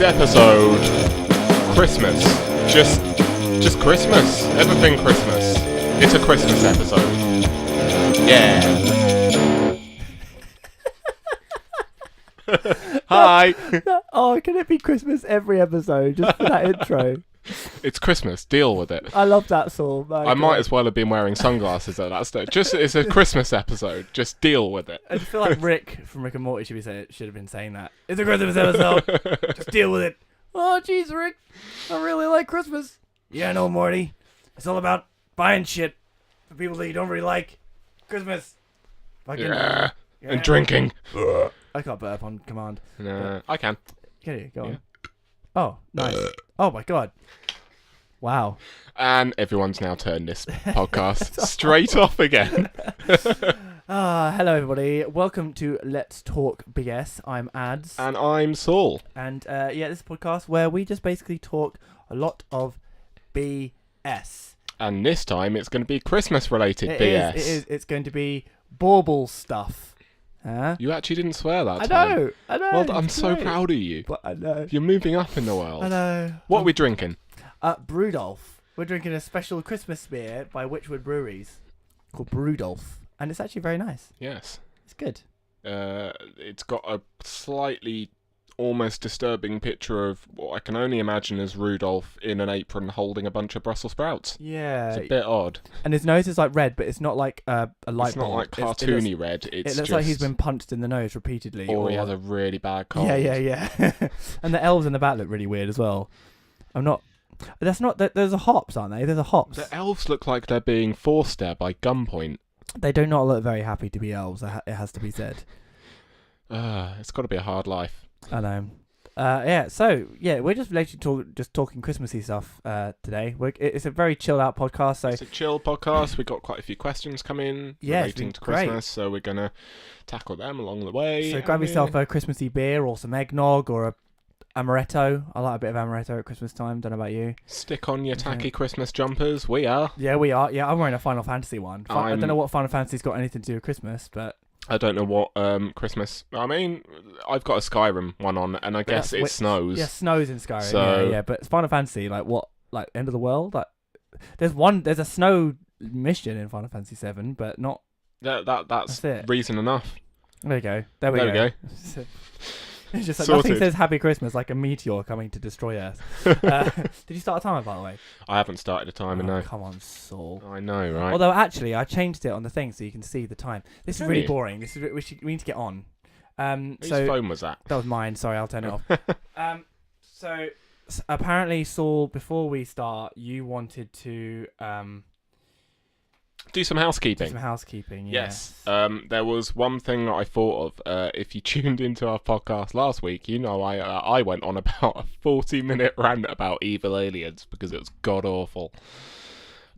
episode, Christmas. Just Christmas. Everything Christmas. It's a Christmas episode. Yeah. Hi. Oh, can it be Christmas every episode just for that intro? It's Christmas. Deal with it. I love that song. I might as well have been wearing sunglasses at that stage. It's a Christmas episode. Just deal with it. I feel like Rick from Rick and Morty should have been saying that. It's a Christmas episode. Just deal with it. Oh, jeez, Rick. I really like Christmas. Yeah, no, Morty. It's all about buying shit for people that you don't really like. Christmas. Yeah. And drinking. I can't burp on command. No, I can. Can you? Go on. Yeah. Oh, nice. Oh, my God. Wow. And everyone's now turned this podcast straight off again. Hello, everybody. Welcome to Let's Talk BS. I'm Ads. And I'm Saul. And this is a podcast where we just basically talk a lot of BS. And this time it's going to be Christmas-related BS. It is. It's going to be bauble stuff. Huh? You actually didn't swear that time. I know. Well, I'm so proud of you. But I know. You're moving up in the world. I know. What are we drinking? Brewdolf. We're drinking a special Christmas beer by Witchwood Breweries called Brewdolf. And it's actually very nice. Yes. It's good. It's got a slightly almost disturbing picture of what I can only imagine as Rudolph in an apron holding a bunch of Brussels sprouts. Yeah. It's a bit odd. And his nose is like red, but it's not like a light bulb. It's not like cartoony red. It looks like he's been punched in the nose repeatedly. Or he has a really bad cold. Yeah. And the elves in the back look really weird as well. There's a hops, aren't they? There's a hops. The elves look like they're being forced there by gunpoint. They do not look very happy to be elves, it has to be said. It's got to be a hard life. I know. We're just literally talking Christmassy stuff today. It's a very chilled out podcast. So it's a chill podcast. We got quite a few questions coming relating to Christmas, great. So we're gonna tackle them along the way. So grab yourself a Christmassy beer or some eggnog or a amaretto. I like a bit of amaretto at Christmas time. Don't know about you. Stick on your tacky Christmas jumpers. We are. Yeah, we are. Yeah, I'm wearing a Final Fantasy one. I don't know what Final Fantasy's got anything to do with Christmas, but I don't know what Christmas. I mean, I've got a Skyrim one on, and I guess it snows. Yeah, snows in Skyrim. So, yeah. But Final Fantasy, like what? Like end of the world? Like there's a snow mission in Final Fantasy 7, but not. That's reason enough. There you go. There we go. It's just like Sorted. nothing says Happy Christmas like a meteor coming to destroy us. Did you start a timer, by the way? I haven't started a timer, no. Come on, Saul. I know, right? Although actually, I changed it on the thing so you can see the time. This is really you? boring. We need to get on. Whose phone was that? That was mine. Sorry, I'll turn it off. So apparently, Saul, before we start, you wanted to do some housekeeping. Yes. There was one thing that I thought of. If you tuned into our podcast last week, you know I went on about a 40-minute rant about evil aliens because it was god awful.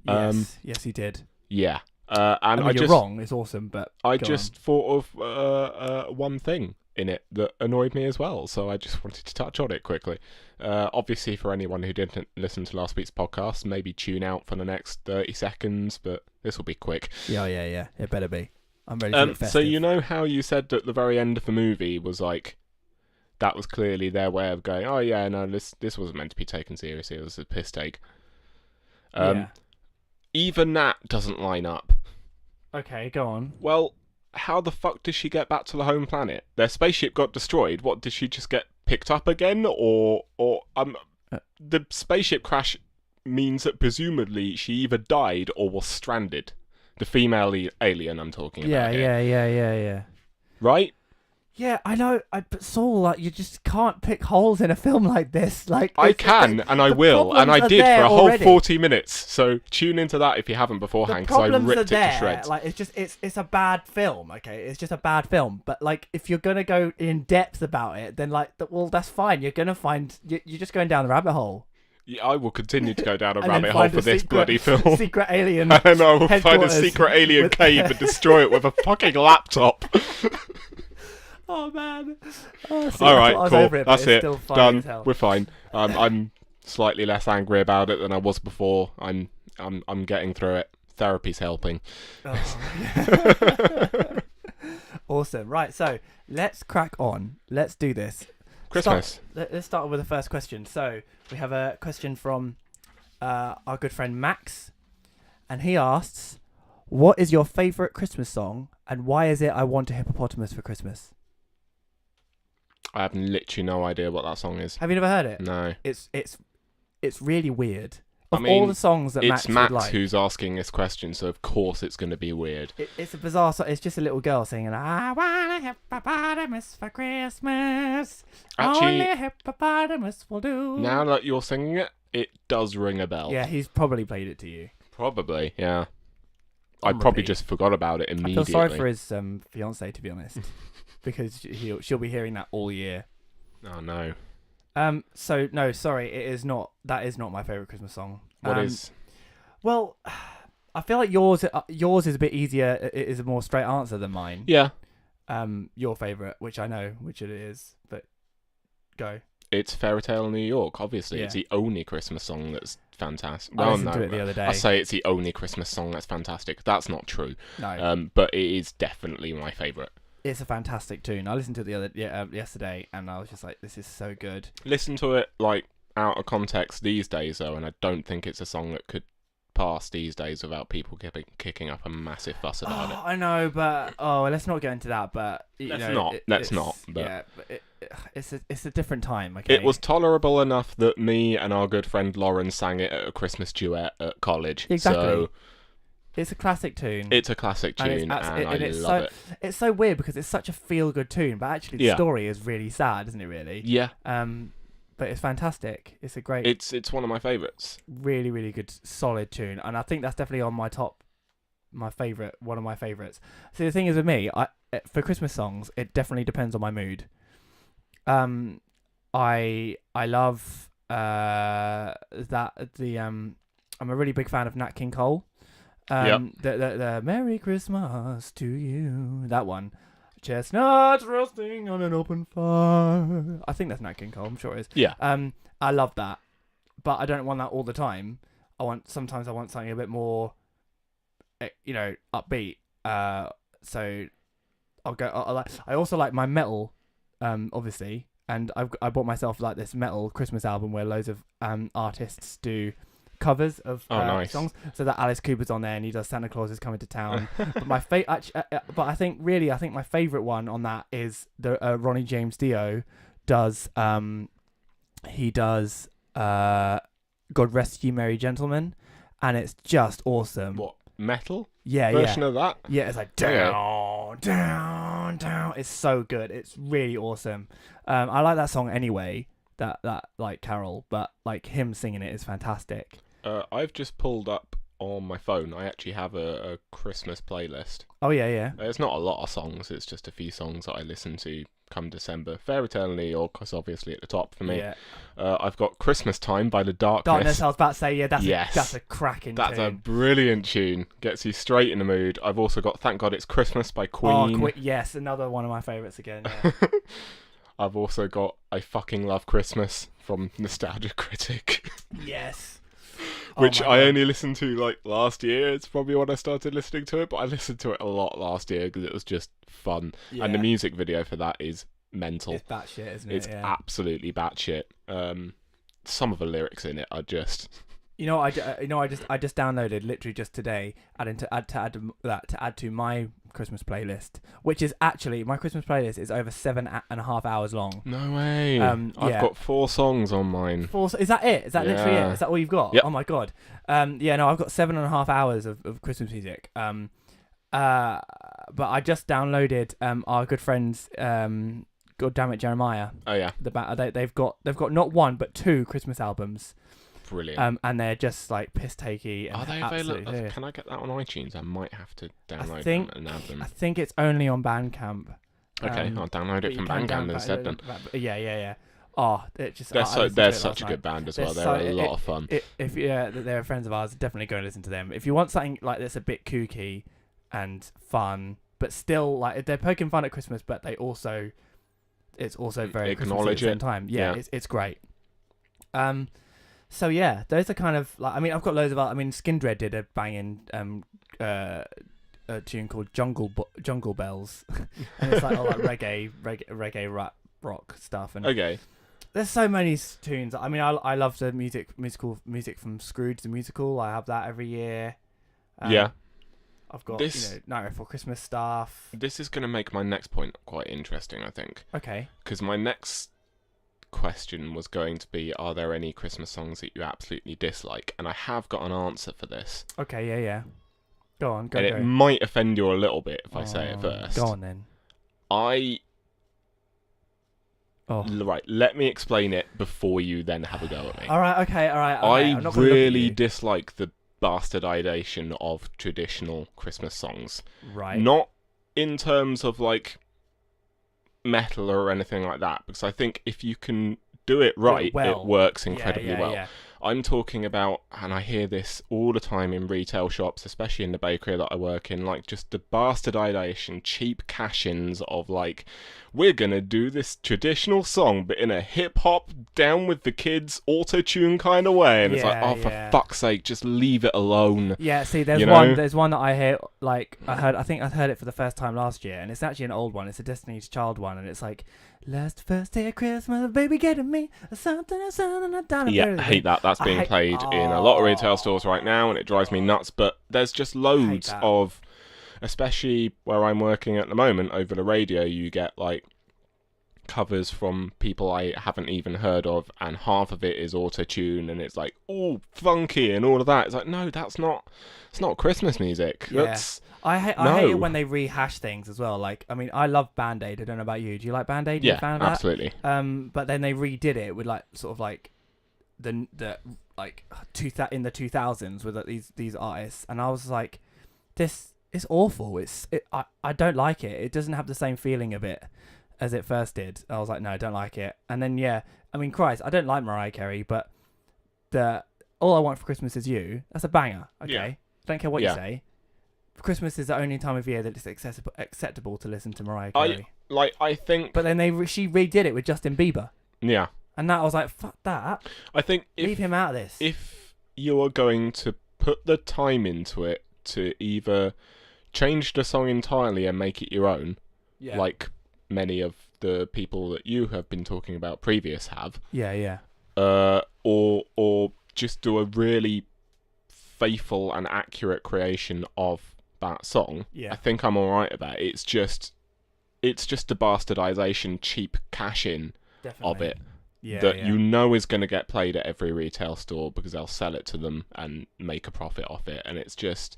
Yes, you did. Yeah. And you're wrong. It's awesome, but I just thought of one thing in it that annoyed me as well, so I just wanted to touch on it quickly. Obviously, for anyone who didn't listen to last week's podcast, maybe tune out for the next 30 seconds, but this will be quick. Yeah. It better be. I'm ready to get festive. So you know how you said at the very end of the movie was like, that was clearly their way of going, oh yeah, no, this wasn't meant to be taken seriously, it was a piss take. Even that doesn't line up. Okay, go on. Well, how the fuck does she get back to the home planet? Their spaceship got destroyed. What, did she just get picked up again? Or the spaceship crash means that presumably she either died or was stranded. The female alien I'm talking about. Yeah. Right? Yeah, I know. But Saul, like, you just can't pick holes in a film like this. Like I can, and I will, and I did for a whole 40 minutes. So tune into that if you havenn't beforehand, because I ripped it to shreds. Like it's a bad film. Okay, it's just a bad film. But like, if you're gonna go in depth about it, then like, well, that's fine. You're gonna find you're just going down the rabbit hole. Yeah, I will continue to go down a rabbit hole for this bloody film. Secret alien. And I will find a secret alien cave and destroy it with a fucking laptop. Oh man! All right, cool. That's it. Done. We're fine. I'm slightly less angry about it than I was before. I'm getting through it. Therapy's helping. Awesome. Right. So let's crack on. Let's do this. Christmas. Let's start with the first question. So we have a question from our good friend Max, and he asks, "What is your favourite Christmas song, and why is it I Want a Hippopotamus for Christmas?" I have literally no idea what that song is. Have you never heard it? No. It's really weird. I Of mean, all the songs that Max It's would Max like, who's asking this question, so of course it's going to be weird. it's a bizarre song. It's just a little girl singing, "I want a hippopotamus for Christmas. Actually, Only a hippopotamus will do." now that you're singing it, it does ring a bell. Yeah, he's probably played it to you. Probably, yeah. I On probably repeat. just forgot about it I immediately. feel sorry for his fiance, to be honest, because she'll be hearing that all year. Oh no. So no, sorry, it is not. That is not my favorite Christmas song. What is? Well, I feel like yours is a bit easier. It is a more straight answer than mine. Yeah. Your favorite, which I know which it is, but go. It's Fairy Tale in New York, obviously. Yeah. It's the only Christmas song that's fantastic. I Well, listened no, to it the other day. I say it's the only Christmas song that's fantastic. That's not true. No, But it is definitely my favourite. it's a fantastic tune. I listened to it yesterday, and I was just like, "This is so good." Listen to it, like, out of context these days, though, and I don't think it's a song that could pass these days without people kicking up a massive fuss about it. I know, but let's not go into that. But Let's know, not. Let's it's- not, but- yeah, but it's a different time. Okay, It was tolerable enough that me and our good friend Lauren sang it at a Christmas duet at college. Exactly. So It's a classic tune. it's a classic And it's tune, abs- and I and it's love it. It's so weird because it's such a feel-good tune, but actually the Yeah. story is really sad, isn't it? Really. Yeah, But it's fantastic. It's a great, it's one of my favourites. really, really good, solid tune, and I think that's definitely on my favorite, one of my favorites. See, the thing is with me, for Christmas songs, it definitely depends on my mood. I love I'm a really big fan of Nat King Cole. The Merry Christmas to you, that one. Chestnuts roasting on an open fire. I think that's Nat King Cole. I'm sure it is. Yeah. I love that, but I don't want that all the time. Sometimes I want something a bit more, upbeat. So I'll go. I also like my metal, obviously, and I bought myself like this metal Christmas album where loads of artists do covers of nice. songs. So that Alice Cooper's on there and he does Santa Claus is Coming to Town. But but I think my favorite one on that is the Ronnie James Dio does. He does God Rest You Merry Gentlemen, and it's just awesome. What, metal Yeah, version of that? yeah. It's like down, down, down. It's so good. It's really awesome. I like that song anyway. That like Carol, but like him singing it is fantastic. I've just pulled up on my phone. I actually have a Christmas playlist. Oh yeah. It's not a lot of songs. It's just a few songs that I listen to come December. Fairy Tale in New York is obviously at the top for me. Yeah. I've got Christmas Time by The Darkness. Darkness. I was about to say that's Yes. that's a cracking. That's a tune. brilliant tune. Gets you straight in the mood. I've also got Thank God It's Christmas by Queen. Yes, another one of my favourites again. Yeah. I've also got I Fucking Love Christmas from Nostalgia Critic. Yes. Which Oh I my God. only listened to like last year. It's probably when I started listening to it, but I listened to it a lot last year because it was just fun. Yeah. And the music video for that is mental. It's batshit, isn't it? It's Yeah. absolutely batshit. Some of the lyrics in it are just I just downloaded literally just today, to add to my Christmas playlist, which is actually my Christmas playlist is over 7.5 hours long. no way. Yeah. I've got 4 songs on mine. Is that it? Is that literally Yeah. it? Is that all you've got? Yep. Oh my God. I've got 7.5 hours of Christmas music. But I just downloaded our good friends God Damn It Jeremiah. Oh yeah, They've got not one but 2 Christmas albums. brilliant. And they're just like piss takey. And Are they absolutely available? hilarious. Can I get that on iTunes? I might have to download think- them and add them. I think it's only on Bandcamp. Okay, I'll download But it from you can Bandcamp instead then. Yeah. Oh, it just They're I listened to they're it such last a night. good band as They're well. They're so- a lot of fun. If they're friends of ours, definitely go and listen to them. If you want something like that's a bit kooky and fun, but still like they're poking fun at Christmas, but it's also very Acknowledge Christmassy at the same it. time. Yeah. It's great. So yeah, those are kind of like I've got loads of Skindred did a banging a tune called Jungle Bells, and it's like all like reggae rap rock stuff. And Okay. there's so many tunes. I mean, I love the music from Scrooge the musical. I have that every year. Yeah. I've got This- Nightmare Before Christmas stuff. This is going to make my next point quite interesting, I think. Okay. Because my next question was going to be, are there any Christmas songs that you absolutely dislike? And I have got an answer for this. Okay. Yeah. Go on. Go. And it might offend you a little bit if I say it first. Go on then. Right, let me explain it before you then have a go at me. All right. Okay. I I'm not gonna look at really you. dislike the bastardization of traditional Christmas songs. Right. Not in terms of like metal or anything like that, because I think if you can do it right, well. it works incredibly well. Yeah. I'm talking about, and I hear this all the time in retail shops, especially in the bakery that I work in, like just the bastardization, cheap cash-ins of like, we're gonna do this traditional song, but in a hip-hop, down with the kids, auto-tune kind of way, and it's like, Yeah, oh, for yeah. fuck's sake, just leave it alone. Yeah, see, there's You know? there's one that I hear, like, I think I heard it for the first time last year, and it's actually an old one, it's a Destiny's Child one, and it's like, last first day of Christmas, baby getting me, something, Yeah, I hate that. That's being played in a lot of retail stores right now, and it drives me nuts, but there's just loads that. of, especially where I'm working at the moment, over the radio, you get, like, covers from people I haven't even heard of, and half of it is auto-tune, and it's like, oh, funky and all of that. It's like, no, it's not Christmas music. Yeah. That's I hate No. it when they rehash things as well. Like, I mean, I love Band Aid. I don't know about you. Do you like Band Aid? You a yeah, fan of that? absolutely. But then they redid it with like sort of like the like in the 2000s with like, these artists, and I was like, this is awful. I don't like it. It doesn't have the same feeling of it as it first did. I was like, no, I don't like it. And then I mean, Christ, I don't like Mariah Carey, but the All I Want for Christmas Is You, that's a banger. Okay, Yeah. don't care what you Yeah. say. Christmas is the only time of year that it's acceptable to listen to Mariah Carey. I think, But then she redid it with Justin Bieber, yeah, and that I was like, fuck that. I think Leave him out of this. if you are going to put the time into it to either change the song entirely and make it your own, yeah. like many of the people that you have been talking about previous have, Yeah. or just do a really faithful and accurate creation of that song, Yeah. I think I'm alright with that. It's just the bastardization, cheap cash-in Definitely. of it Yeah. that yeah. you know is going to get played at every retail store because they'll sell it to them and make a profit off it, and it's just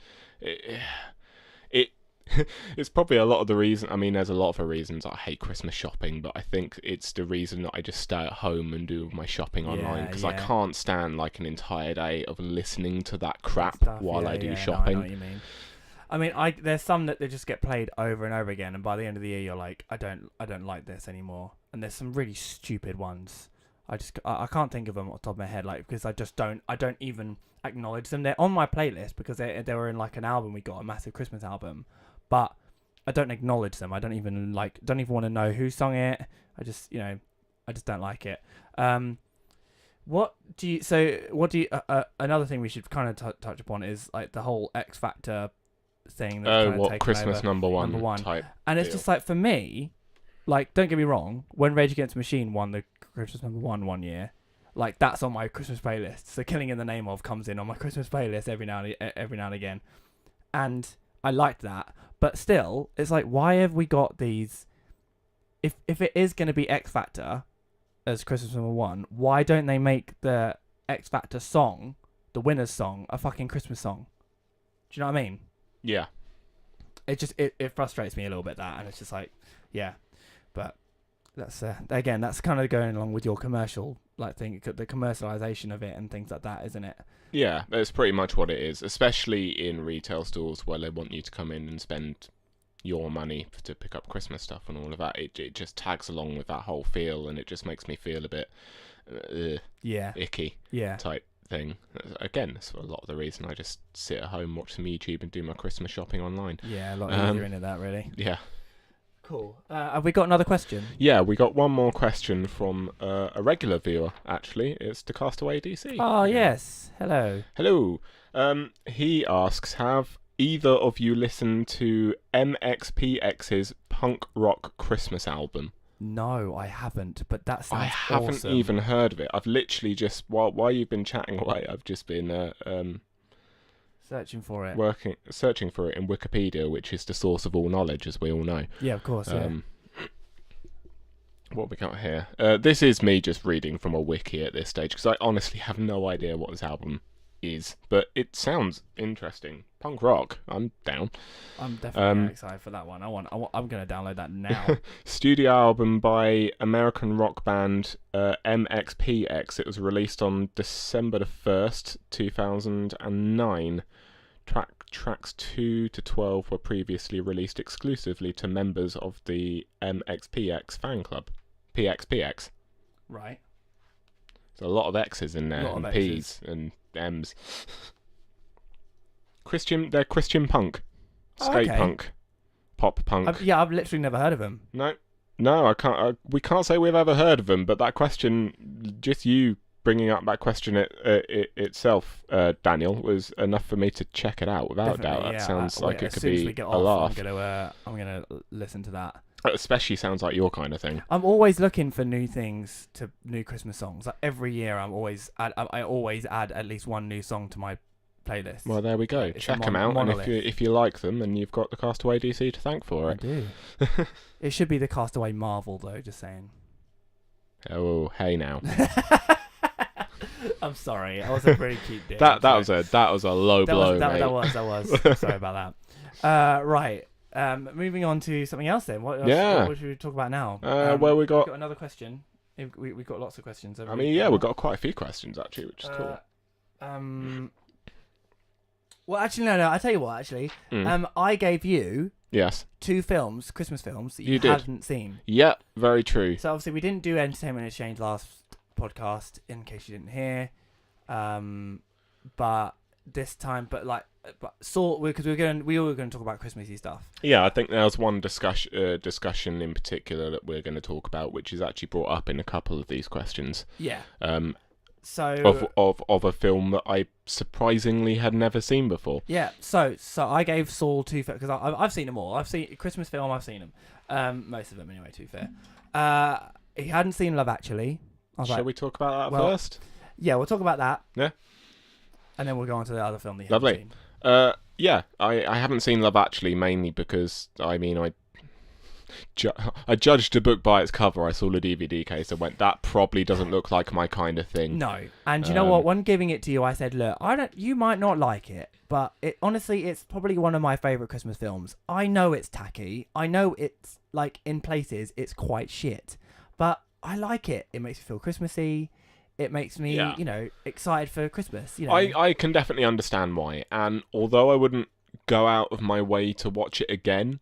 it's probably a lot of the reason. I mean, there's a lot of the reasons I hate Christmas shopping, but I think it's the reason that I just stay at home and do my shopping online, because I yeah. can't stand like an entire day of listening to that crap Stuff, while yeah, I do yeah, shopping. No, I know what you mean. I mean, there's some that they just get played over and over again, and by the end of the year, you're like, I don't like this anymore. And there's some really stupid ones. I can't think of them off the top of my head, like, because I don't even acknowledge them. They're on my playlist because they were in like an album we got, a massive Christmas album, but I don't acknowledge them. I don't even want to know who sung it. I just don't like it. Another thing we should kind of touch upon is like the whole X Factor thing. That's kind of taken Christmas over. number one Type, type and it's deal. just like, for me, like, don't get me wrong, when Rage Against the Machine won the Christmas number one year, like, that's on my Christmas playlist. So Killing in the Name Of comes in on my Christmas playlist every now and again, and I liked that. But still, it's like, why have we got these? If it is going to be X Factor as Christmas number one, why don't they make the X Factor song, the winner's song, a fucking Christmas song? Do you know what I mean? Yeah. It just it frustrates me a little bit, that, and it's just like, yeah. But that's again, that's kind of going along with your commercial like thing, the commercialization of it and things like that, isn't it? Yeah, that's pretty much what it is, especially in retail stores where they want you to come in and spend your money to pick up Christmas stuff and all of that. It just tags along with that whole feel, and it just makes me feel a bit icky type thing. Again, that's a lot of the reason I just sit at home, watch some YouTube and do my Christmas shopping online. Yeah, a lot easier into that, really. Yeah. Cool. Have we got another question? Yeah, we got one more question from a regular viewer, actually. It's the Castaway DC. Oh, yes. Hello. Hello. He asks, have either of you listened to MXPX's punk rock Christmas album? No, I haven't. But that sounds I haven't awesome. even heard of it. I've literally just while you've been chatting away, I've just been Searching for it. searching for it in Wikipedia, which is the source of all knowledge, as we all know. Yeah, of course. Yeah. What we got here? This is me just reading from a wiki at this stage because I honestly have no idea what this album is, but it sounds interesting. Punk rock. I'm down. I'm definitely excited for that one. I'm gonna download that now. Studio album by American rock band MXPX. It was released on December the 1st, 2009. Tracks 2 to 12 were previously released exclusively to members of the MXPX fan club. PXPX. Right. There's a lot of X's in there, and P's and M's. They're Christian punk, skate punk, pop punk. I've literally never heard of them. No, I can't. We can't say we've ever heard of them. But that question, just you bringing up that question itself, Daniel, was enough for me to check it out without a doubt. That sounds like it could be a laugh. I'm gonna listen to that. It especially sounds like your kind of thing. I'm always looking for new things new Christmas songs. Like every year, I always add at least one new song to my playlist. Well, there we go. Check them out, and if you like them, and you've got the Castaway DC to thank for it. I do. It should be the Castaway Marvel, though. Just saying. Oh, hey now. I'm sorry. I was a pretty cute dick. that was a low blow, mate. That was. Sorry about that. Right. Moving on to something else then. What should we talk about now? Well, we got another question. We've got lots of questions. We've got quite a few questions actually, which is cool. Well, actually, no. I tell you what. Actually, I gave you 2 films, Christmas films that you hadn't seen. Yeah, very true. So obviously, we didn't do entertainment exchange last podcast, in case you didn't hear. But this time, because we were going to talk about Christmassy stuff. Yeah, I think there was one discussion in particular that we're going to talk about, which is actually brought up in a couple of these questions. Yeah. So of a film that I surprisingly had never seen before. Yeah. So I gave Saul 2 because I've seen them all. I've seen Christmas film. I've seen them. Most of them anyway. To be fair. He hadn't seen Love Actually. Shall we talk about that first? Yeah, we'll talk about that. Yeah. And then we'll go on to the other film that you Lovely. haven't seen. Yeah, I haven't seen Love Actually, mainly because, I judged a book by its cover. I saw the DVD case and went, that probably doesn't look like my kind of thing. No. And you know what? When giving it to you, I said, look, you might not like it, but honestly, it's probably one of my favourite Christmas films. I know it's tacky. I know it's, like, in places, it's quite shit. But I like it. It makes me feel Christmassy. It makes me, excited for Christmas. I can definitely understand why. And although I wouldn't go out of my way to watch it again,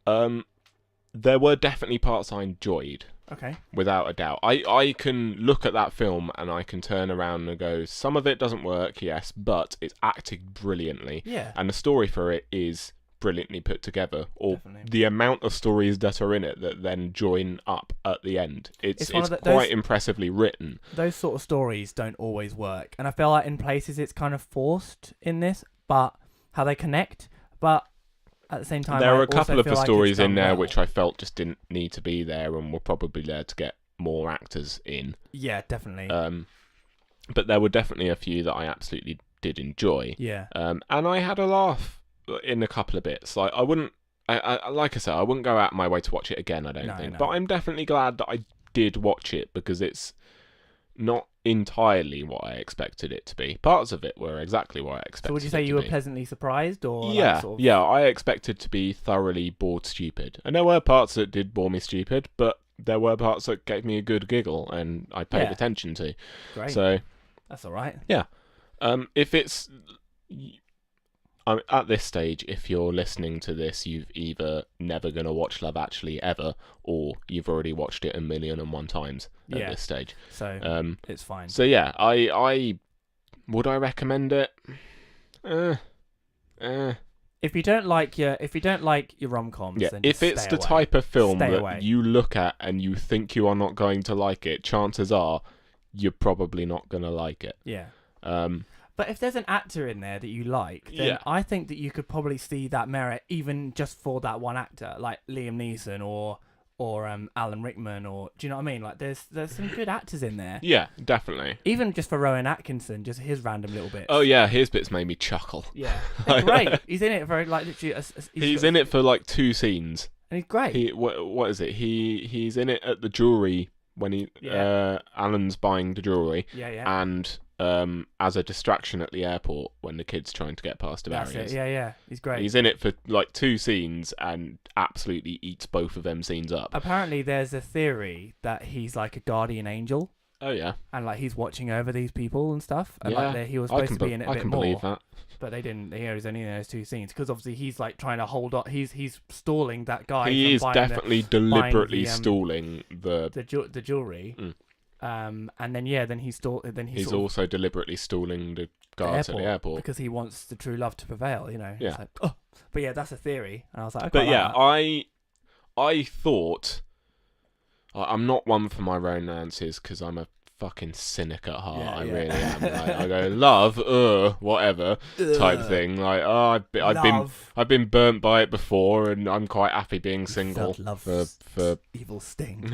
there were definitely parts I enjoyed. Okay. Without a doubt. I can look at that film and I can turn around and go, some of it doesn't work, yes, but it's acted brilliantly. Yeah. And the story for it is brilliantly put together, or Definitely. the amount of stories that are in it that then join up at the end. It's quite those, impressively written. Those sort of stories don't always work, and I feel like in places it's kind of forced in this, but how they connect. But at the same time, there are a couple of the stories in there which I felt just didn't need to be there and were probably there to get more actors in. Yeah, definitely. But there were definitely a few that I absolutely did enjoy. Yeah. And I had a laugh in a couple of bits. Like I wouldn't go out my way to watch it again, I don't think. No. But I'm definitely glad that I did watch it because it's not entirely what I expected it to be. Parts of it were exactly what I expected. So would you say you were pleasantly surprised, or yeah, yeah? I expected to be thoroughly bored stupid, and there were parts that did bore me stupid, but there were parts that gave me a good giggle, and I paid attention to. Great. So that's all right. Yeah. If it's at this stage, if you're listening to this, you've either never going to watch Love Actually ever, or you've already watched it 1,000,001 times at this stage. So it's fine. So yeah, I would I recommend it? If you don't like your rom-coms, then if it's the type of film that you look at and you think you are not going to like it, chances are you're probably not going to like it. Yeah. But if there's an actor in there that you like, then I think that you could probably see that merit even just for that one actor, like Liam Neeson or or Alan Rickman, or do you know what I mean? Like there's some good actors in there. Yeah, definitely. Even just for Rowan Atkinson, just his random little bits. Oh yeah, his bits made me chuckle. Yeah, they're great. He's in it for like literally. He's in it for like 2 scenes. And he's great. What is it? He's in it at the jewelry when Alan's buying the jewelry. Yeah. And as a distraction at the airport when the kid's trying to get past the barriers. That's it. Yeah. He's great. He's in it for like 2 scenes and absolutely eats both of them scenes up. Apparently, there's a theory that he's like a guardian angel. Oh yeah. And like he's watching over these people and stuff. And Yeah. like he was supposed to be in it a bit more. I can believe that. But they didn't. He was only in those 2 scenes because obviously he's like trying to hold on. He's stalling that guy. He is definitely deliberately the, stalling the jewelry. And then he's also deliberately stalling the guards at the airport because he wants the true love to prevail. You know. Yeah. It's like, oh. But yeah, that's a theory, and I was like, but yeah, I thought I'm not one for my romances because I'm a fucking cynic at heart. I really am. Like, I go love, whatever type thing. Like, I've been burnt by it before, and I'm quite happy being single for evil sting.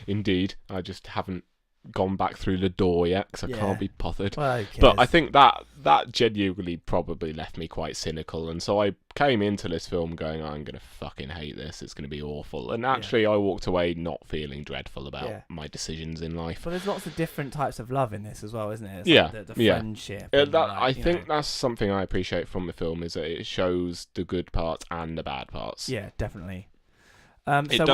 Indeed, I just haven't gone back through the door yet because I can't be bothered. Well, but I think that genuinely probably left me quite cynical, and so I came into this film going, I'm gonna fucking hate this, it's gonna be awful, and actually I walked away not feeling dreadful about my decisions in life. But there's lots of different types of love in this as well, isn't it? It's like the friendship. I think that's something I appreciate from the film, is that it shows the good parts and the bad parts. Yeah, definitely. It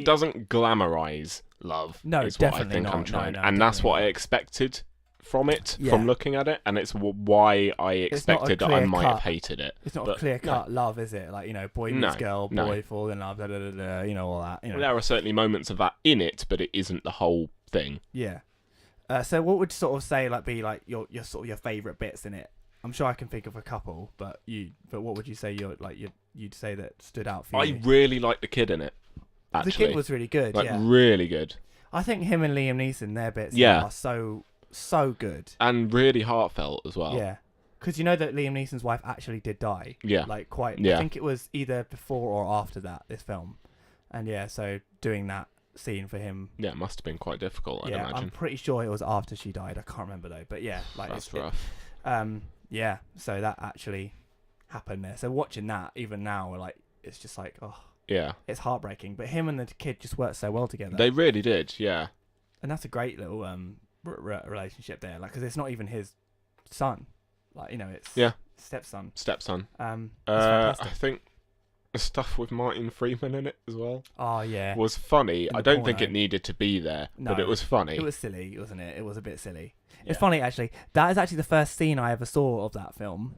doesn't glamorize love. No, is definitely what I think not. I'm trying, no, and that's what I expected from it, from looking at it, and it's why I expected that I might have hated it. It's not a clear-cut love, is it? Like, you know, boy meets girl, boy fall in love, you know, all that. You know. There are certainly moments of that in it, but it isn't the whole thing. Yeah. So what would you sort of say be like your sort of your favourite bits in it? I'm sure I can think of a couple, but what would you say you'd say that stood out for you? I really like the kid in it. Actually. The kid was really good. Really good. I think him and Liam Neeson, their bits are so good and really heartfelt as well. Yeah, because you know that Liam Neeson's wife actually did die. Yeah, like quite. Yeah. I think it was either before or after this film, and so doing that scene for him. Yeah, it must have been quite difficult. I'd imagine. I'm pretty sure it was after she died. I can't remember though, but that's rough. So that actually happened there. So watching that even now, it's just like it's heartbreaking. But him and the kid just worked so well together. They really did, yeah. And that's a great little relationship there, because it's not even his son, it's stepson. I think the stuff with Martin Freeman in it as well. Oh yeah, was funny. I don't think it needed to be there, but it was funny. It was silly, wasn't it? It was a bit silly. Yeah. It's funny actually. That is actually the first scene I ever saw of that film,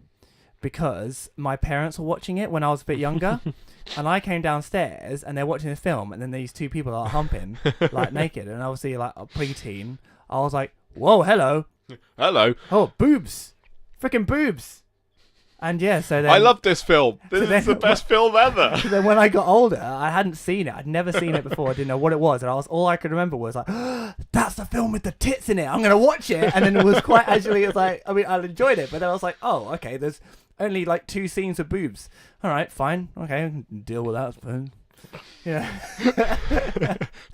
because my parents were watching it when I was a bit younger, and I came downstairs and they're watching the film, and then these 2 people are humping naked, and obviously a preteen. I was like, "Whoa, hello, oh boobs, freaking boobs." And so then I love this film. This is the best film ever. So then when I got older, I hadn't seen it. I'd never seen it before. I didn't know what it was, and all I could remember was like, oh, "That's the film with the tits in it. I'm gonna watch it." And then it was quite actually. It was like, I mean, I enjoyed it, but then I was like, "Oh, okay. There's only 2 scenes with boobs. All right, fine. Okay, I can deal with that, I suppose." Yeah.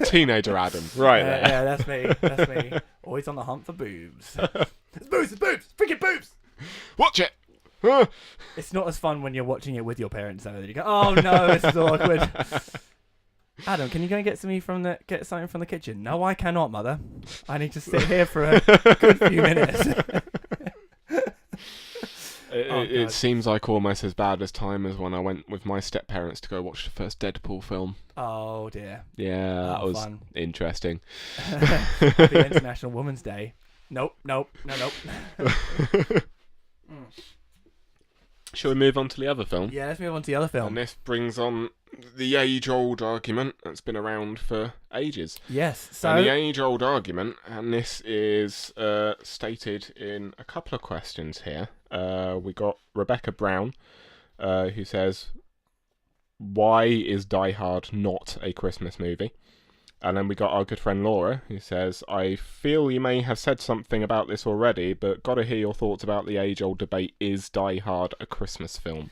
Teenager Adam, right there. Yeah, that's me. Always on the hunt for boobs. It's boobs, freaking boobs. Watch it. It's not as fun when you're watching it with your parents, though. You go, "Oh no, this is awkward." Adam, can you go and get something from the kitchen? No, I cannot, Mother. I need to sit here for a good few minutes. It seems like almost as bad as time as when I went with my step-parents to go watch the first Deadpool film. Oh dear. Yeah, that was fun. Interesting. Happy International Women's Day. Nope. Shall we move on to the other film? Yeah, let's move on to the other film. And this brings on the age-old argument that's been around for ages. Yes, so... And the age-old argument, and this is stated in a couple of questions here. We got Rebecca Brown, who says, "Why is Die Hard not a Christmas movie?" And then we got our good friend Laura, who says, "I feel you may have said something about this already, but gotta hear your thoughts about the age-old debate, is Die Hard a Christmas film?"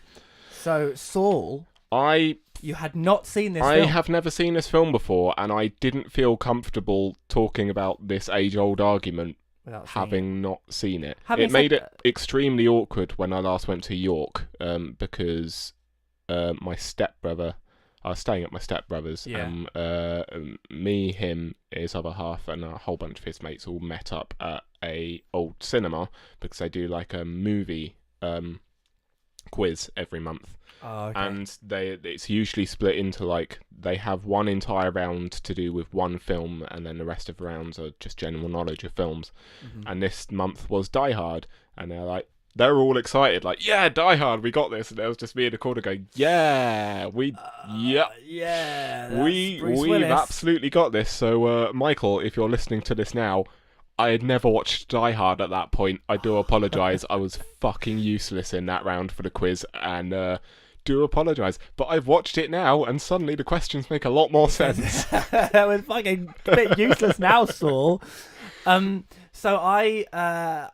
So, Saul... I You had not seen this I film. have never seen this film before, and I didn't feel comfortable talking about this age-old argument Without seeing having not seen it. Having It made said it extremely awkward when I last went to York, because my stepbrother... I was staying at my stepbrother's, Yeah. and me, him, his other half, and a whole bunch of his mates all met up at a old cinema because they do like a movie quiz every month. Oh, okay. And it's usually split into like they have one entire round to do with one film, and then the rest of the rounds are just general knowledge of films. Mhm. And this month was Die Hard, and they're all excited, like, yeah, Die Hard, we got this. And there was just me in the corner going, yeah, Yeah. That's we've Bruce Willis. absolutely got this. So, Michael, if you're listening to this now, I had never watched Die Hard at that point. I do apologise. I was fucking useless in that round for the quiz, and do apologise. But I've watched it now, and suddenly the questions make a lot more sense. That was fucking a bit useless now, Saul. So I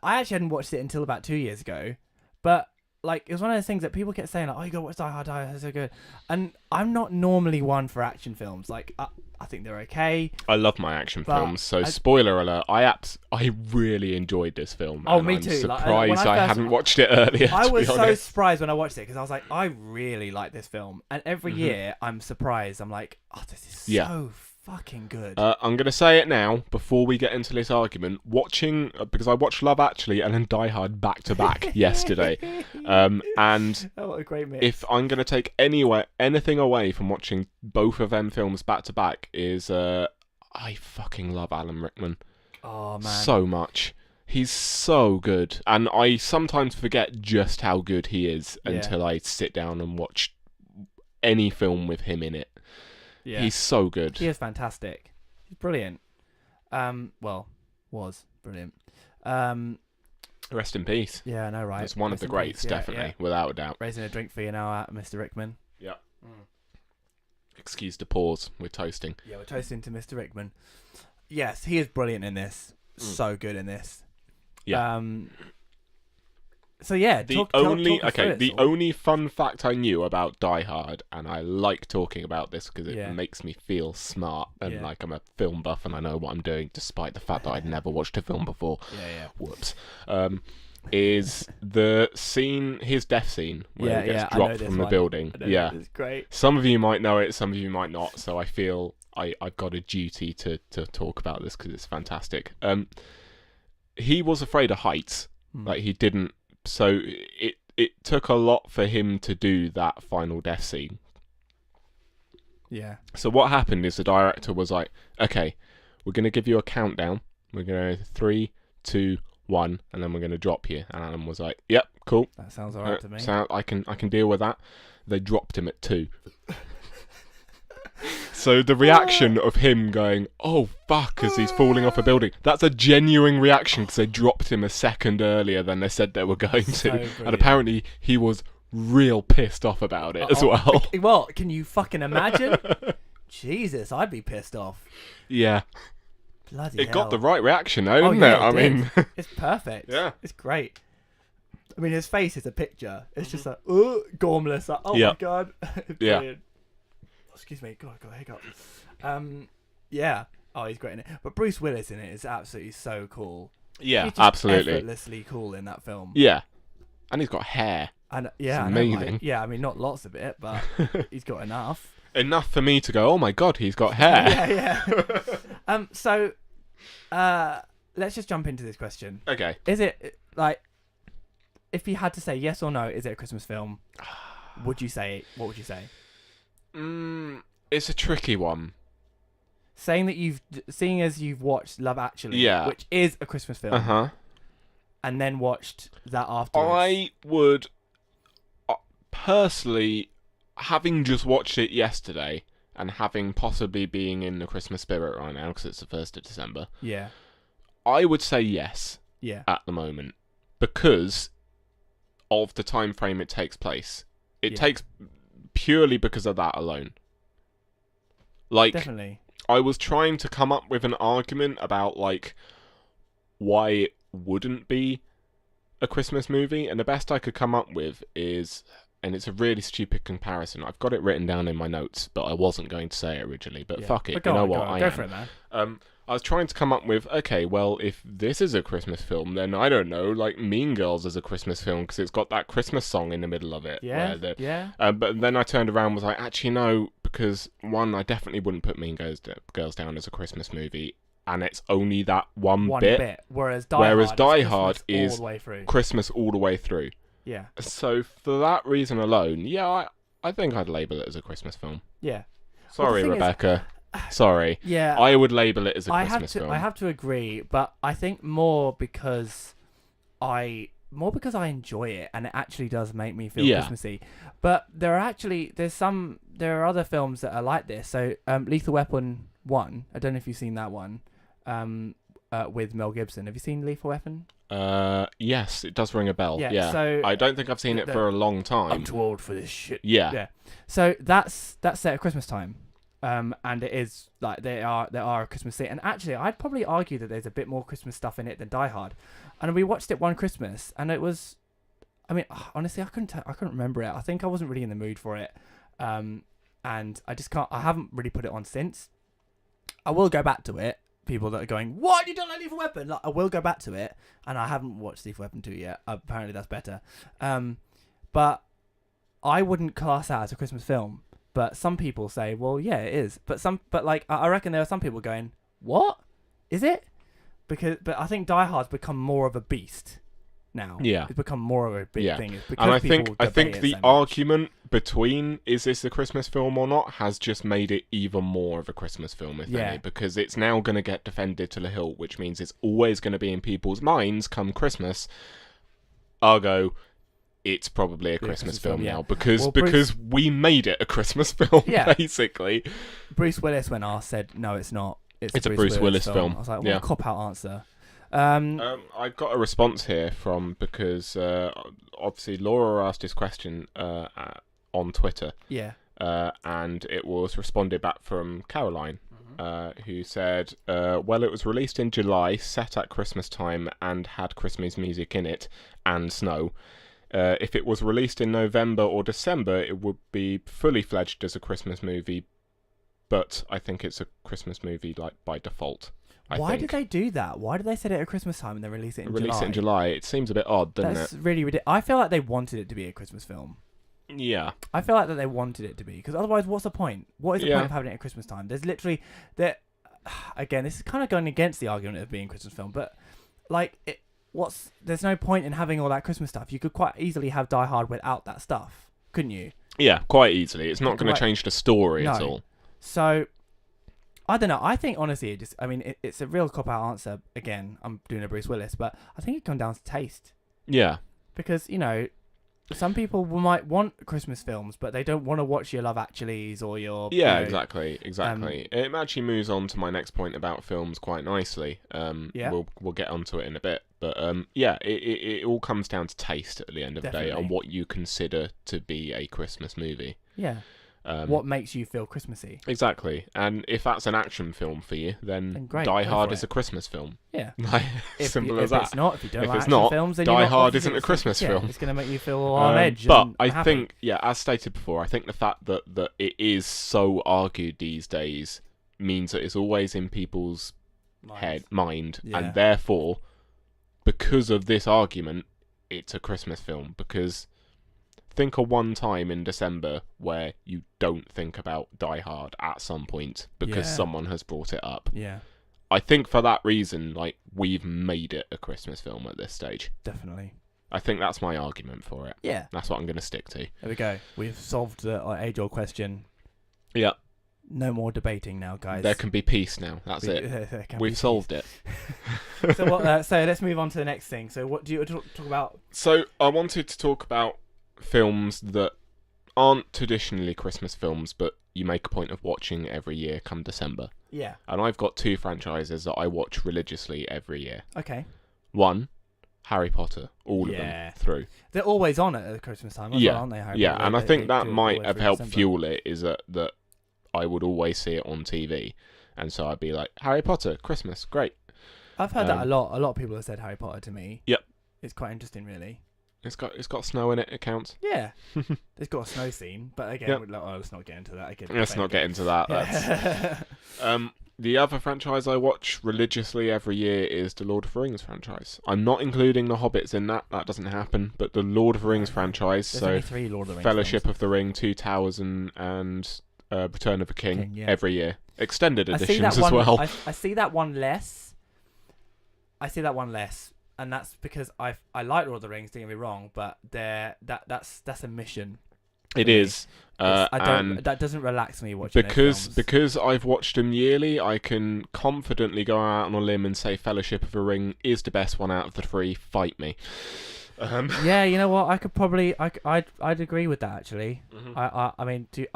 actually hadn't watched it until about 2 years ago, but like it was one of those things that people kept saying like, oh, you gotta watch Die Hard, Die Hard, it's so good. And I'm not normally one for action films. Like I think they're okay. I love my action But films, so spoiler alert, I really enjoyed this film. Oh, and me I'm too. Like, surprised when I I first- hadn't watched it earlier, I to was be so honest. surprised when I watched it because I was like, I really like this film, and every year I'm surprised. I'm like, oh, this is Yeah. so fucking good. I'm going to say it now, before we get into this argument. Because I watched Love Actually and then Die Hard back to back yesterday. And Oh, what a great mix. if I'm going to take anything away from watching both of them films back to back is I fucking love Alan Rickman Oh man. so much. He's so good, and I sometimes forget just how good he is Yeah. until I sit down and watch any film with him in it. Yeah. He's so good. He is fantastic. He's brilliant. Well, was brilliant. Rest in peace. Yeah, I know, right? It's one of Rest the in greats, peace. Yeah, definitely, yeah. without a doubt. Raising a drink for you now, Mr. Rickman. Yeah. Excuse the pause. We're toasting. Yeah, we're toasting to Mr. Rickman. Yes, he is brilliant in this. So good in this. Yeah. So yeah, The talk only me through it, the Saul. only fun fact I knew about Die Hard, and I like talking about this because it Yeah. makes me feel smart and Yeah. like I'm a film buff and I know what I'm doing, despite the fact that I'd never watched a film before. Yeah. Whoops. Is the scene, his death scene, where he Yeah, gets I know dropped this from the one. building. I know, Yeah. it's great. Some of you might know it, some of you might not. So I feel I've got a duty to talk about this because it's fantastic. He was afraid of heights. Like he didn't. So it took a lot for him to do that final death scene. Yeah. So what happened is the director was like, "Okay, we're gonna give you a countdown. We're gonna 3, 2, 1, and then we're gonna drop you." And Alan was like, "Yep, cool. That sounds alright to me. So I can deal with that." They dropped him at 2. So the reaction of him going, "Oh fuck," as he's falling off a building, that's a genuine reaction because they dropped him a second earlier than they said they were going to. So And brilliant. apparently he was real pissed off about it as well. Well, can you fucking imagine? Jesus, I'd be pissed off. Yeah. Bloody It hell. got the right reaction though, Oh, didn't yeah, it? it I did. mean, It's perfect. Yeah. It's great. I mean, his face is a picture. It's just like, gormless. Like, oh Yeah. my god. Yeah. Brilliant. Oh, excuse me. God, I got a hiccup. Yeah. Oh, he's great in it. But Bruce Willis in it is absolutely so cool. yeah, He's just absolutely. effortlessly cool in that film. Yeah. And he's got hair. And yeah, It's I know, right? amazing. Yeah, I mean, not lots of it, but he's got enough. Enough for me to go, "Oh my god, he's got hair." Yeah. So, let's just jump into this question. Okay. Is it like, if you had to say yes or no, is it a Christmas film? Would you say? What would you say? It's a tricky one. Saying that seeing as you've watched Love Actually, Yeah. which is a Christmas film, Uh-huh. and then watched that afterwards. I would personally, having just watched it yesterday and having possibly being in the Christmas spirit right now because it's the 1st of December, Yeah. I would say yes Yeah. at the moment because of the time frame it takes place. It Yeah. takes purely because of that alone. Like, Definitely. I was trying to come up with an argument about like why it wouldn't be a Christmas movie, and the best I could come up with is and it's a really stupid comparison. I've got it written down in my notes, but I wasn't going to say it originally. But fuck it, But go you know on, what? go on. I Go am. for it, man. I was trying to come up with, okay, well, if this is a Christmas film, then I don't know, like Mean Girls is a Christmas film because it's got that Christmas song in the middle of it. Yeah, But then I turned around and was like, actually, no, because one, I definitely wouldn't put Mean Girls down as a Christmas movie, and it's only that one bit. Whereas Die Hard is all the way through. Christmas all the way through. Yeah. So for that reason alone, yeah, I think I'd label it as a Christmas film. Yeah. Sorry, Rebecca. Sorry. Yeah. I would label it as a Christmas film. I have to agree, but I think more because I enjoy it and it actually does make me feel Christmassy. But there are other films that are like this. So Lethal Weapon 1, I don't know if you've seen that one. With Mel Gibson. Have you seen Lethal Weapon? Yes, it does ring a bell. Yeah. So I don't think I've seen it for a long time. I'm too old for this shit. Yeah. Yeah. So that's set at Christmas time. And it is like there are a Christmas scene. And actually I'd probably argue that there's a bit more Christmas stuff in it than Die Hard. And we watched it one Christmas and it was, I mean, honestly I couldn't remember it. I think I wasn't really in the mood for it. And I haven't really put it on since. I will go back to it. People that are going, what, you don't like Lethal Weapon? Like, I will go back to it, and I haven't watched Lethal Weapon 2 yet. Apparently that's better. But I wouldn't class that as a Christmas film. But some people say, well, yeah, it is. But I reckon there are some people going, what? Is it? But I think Die Hard's become more of a beast now. Yeah. It's become more of a big thing. It's because and I people think debate the it so much. argument between is this a Christmas film or not has just made it even more of a Christmas film, if any, because it's now going to get defended to the hilt, which means it's always going to be in people's minds come Christmas. Ergo, it's probably a Christmas film now because we made it a Christmas film, basically. Bruce Willis, when asked, said, no, it's not. It's a Bruce Willis film. I was like, what a cop-out answer. I got a response here because obviously Laura asked this question on Twitter. Yeah. And it was responded back from Caroline, who said, well, it was released in July, set at Christmas time, and had Christmas music in it, and snow. If it was released in November or December, it would be fully fledged as a Christmas movie, but I think it's a Christmas movie like by default. Why did they do that? Why did they set it at Christmas time and then release it in July? Release it in July. It seems a bit odd, doesn't it? That's really ridiculous. I feel like they wanted it to be a Christmas film. Yeah. I feel like that they wanted it to be, because otherwise, what's the point? What is the point of having it at Christmas time? There's literally again, this is kind of going against the argument of being a Christmas film, but like, there's no point in having all that Christmas stuff. You could quite easily have Die Hard without that stuff, couldn't you? Yeah, quite easily. It's not going to change the story at all. So, I don't know. I think, honestly, it's a real cop-out answer. Again, I'm doing a Bruce Willis, but I think it comes down to taste. Yeah. Because, some people might want Christmas films, but they don't want to watch your Love Actuallys or your... Yeah, exactly. It actually moves on to my next point about films quite nicely. We'll get onto it in a bit. But, it all comes down to taste at the end of the day and what you consider to be a Christmas movie. Yeah. What makes you feel Christmassy? Exactly. And if that's an action film for you, then Die Hard is a Christmas film. Yeah. Simple as that. If it's not, if you don't if like it's action not, films, then Die Hard isn't a Christmas film. It's going to make you feel on edge. But I happy. think, as stated before, I think the fact that it is so argued these days means that it's always in people's mind, and therefore, because of this argument, it's a Christmas film. Because think of one time in December where you don't think about Die Hard at some point because someone has brought it up. Yeah. I think for that reason, we've made it a Christmas film at this stage. Definitely. I think that's my argument for it. Yeah. That's what I'm going to stick to. There we go. We've solved the age-old question. Yeah. No more debating now, guys. There can be peace now. That's it. We've solved it. So let's move on to the next thing. So what do you talk about? So I wanted to talk about films that aren't traditionally Christmas films, but you make a point of watching every year come December. Yeah. And I've got two franchises that I watch religiously every year. Okay. One, Harry Potter. All of them through. They're always on at Christmas time, well, aren't they, Harry Potter? And I think that might have helped December. fuel it, is that I would always see it on TV. And so I'd be like, Harry Potter, Christmas, great. I've heard that a lot. A lot of people have said Harry Potter to me. Yep. It's quite interesting, really. It's got snow in it. It counts. Yeah, it's got a snow scene, but again, Yep. let's not get into that again. Let's not get into that. That's the other franchise I watch religiously every year is the Lord of the Rings franchise. I'm not including the Hobbits in that. That doesn't happen. But the Lord of the Rings franchise. There's So only 3 Lord of the Rings Fellowship films. of the Ring, Two Towers, and Return of the King Yeah. every year. Extended I see editions that as one. well. I see that one less. And that's because I like Lord of the Rings. Don't get me wrong, but that's a mission. It me. is. And That doesn't relax me watching those films. because I've watched them yearly, I can confidently go out on a limb and say Fellowship of the Ring is the best one out of the 3. Fight me. Yeah, you know what? I could probably I'd agree with that actually. Mhm. I mean, to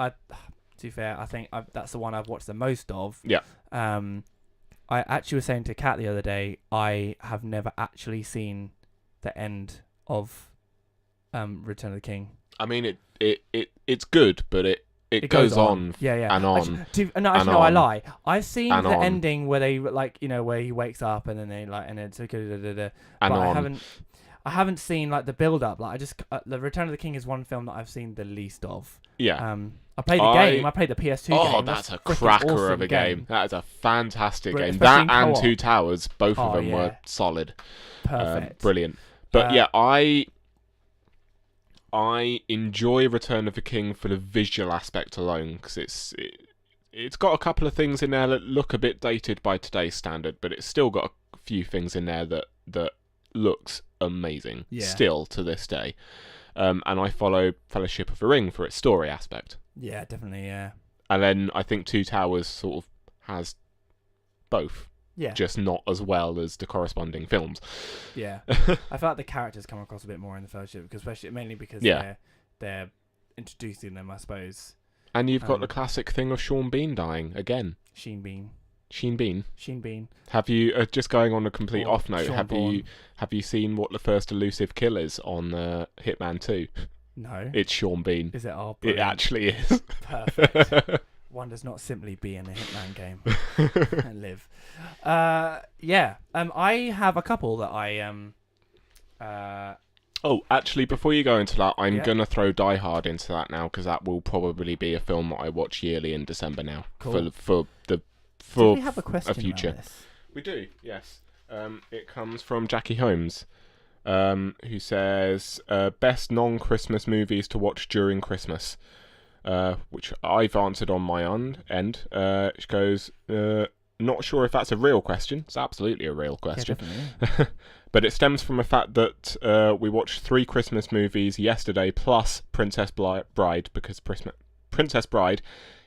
be fair, I think that's the one I've watched the most of. Yeah. I actually was saying to Kat the other day, I have never actually seen the end of Return of the King. I mean, it's good, but it goes on yeah. and on. Actually, and I on. lie. I've seen And the on. ending where they where he wakes up and then they and it's And but on. I haven't seen the build up. I just the Return of the King is one film that I've seen the least of. Yeah. I played the game. I played the PS2 game. Oh, that's a freaking cracker awesome of a game. That is a fantastic game. Especially That in and co-op. Two Towers, both of Oh, them yeah. were solid. Perfect. Brilliant. But Uh, yeah, I enjoy Return of the King for the visual aspect alone, because it's got a couple of things in there that look a bit dated by today's standard, but it's still got a few things in there that looks amazing still to this day. And I follow Fellowship of the Ring for its story aspect. Yeah, definitely. Yeah. And then I think Two Towers sort of has both, Yeah. just not as well as the corresponding films. Yeah. I felt like the characters come across a bit more in the Fellowship, mainly because they're introducing them, I suppose. And you've got the classic thing of Sean Bean dying again. Sheen Bean. Sheen Bean. Have you just going on a complete off note? Sean Have you seen what the first elusive kill is on Hitman 2? No. It's Sean Bean. Is it? Oh, It brilliant. actually is. Perfect. One does not simply be in a Hitman game and live. Yeah. I have a couple that I Oh, actually, before you go into that, I'm Yeah. gonna throw Die Hard into that now, because that will probably be a film that I watch yearly in December now. Cool. For Do we have a question future. around this? We do, yes. It comes from Jackie Holmes, who says, best non-Christmas movies to watch during Christmas, which I've answered on my end. She goes, not sure if that's a real question. It's absolutely a real question. Yeah, definitely. But it stems from the fact that we watched 3 Christmas movies yesterday, plus Princess Bride, because Princess Bride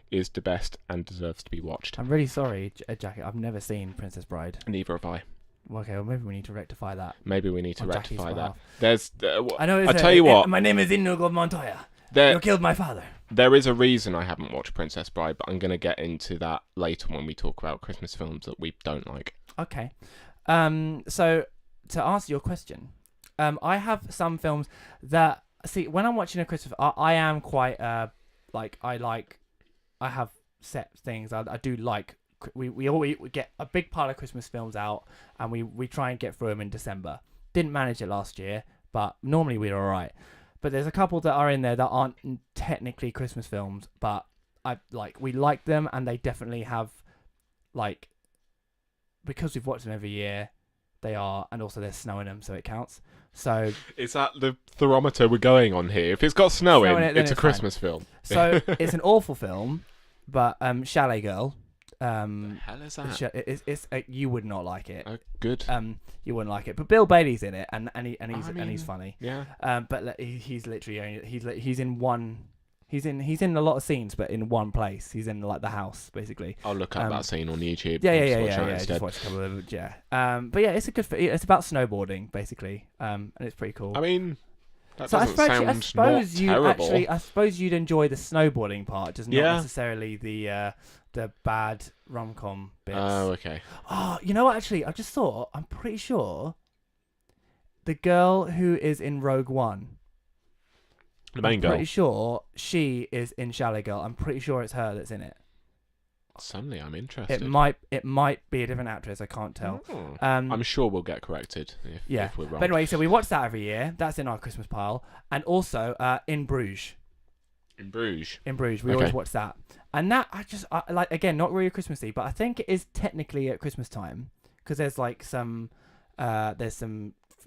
is the best and deserves to be watched. I'm really sorry, Jackie. I've never seen Princess Bride. Neither have I. Okay, well maybe we need to rectify that. Maybe we need to On Jackie's rectify that. behalf. There's, I know. I tell you what, My name is Inigo Montoya. there You killed my father. there is a reason I haven't watched Princess Bride, but I'm going to get into that later when we talk about Christmas films that we don't like. Okay. So to answer your question, I have some films that when I'm watching a Christmas, I am quite I have set things. I do like. We always get a big pile of Christmas films out, and we try and get through them in December. Didn't manage it last year, but normally we're all right. But there's a couple that are in there that aren't technically Christmas films, but we like them, and they definitely have because we've watched them every year, they are, and also there's snow in them, so it counts. So Is that the thermometer we're going on here? If it's got snow in, then it's a it's Christmas film. so it's an awful film, but Chalet Girl. The hell is that? It's you would not like it. Oh, good. You wouldn't like it, but Bill Bailey's in it, and he's I mean, he's funny. Yeah. But he's literally he's in one. He's in a lot of scenes, but in one place. He's in the house, basically. I'll look up that scene on YouTube. Yeah. Just watch a couple of but yeah, it's a good. It's about snowboarding, basically. And it's pretty cool. I mean, that So I doesn't suppose, sound not terrible. I suppose you'd enjoy the snowboarding part, just not Yeah. necessarily the bad rom-com bits. Oh, okay. Oh, you know what? Actually, I just thought. I'm pretty sure the girl who is in Rogue One. The main I'm girl. pretty sure she is in Chalet Girl. I'm pretty sure it's her that's in it. Suddenly, I'm interested. It might be a different actress. I can't tell. Oh. I'm sure we'll get corrected if we're wrong. But anyway, so we watch that every year. That's in our Christmas pile, and also In Bruges. In Bruges. We always watch that, and that I like, again, not really Christmassy, but I think it is technically at Christmas time because there's like some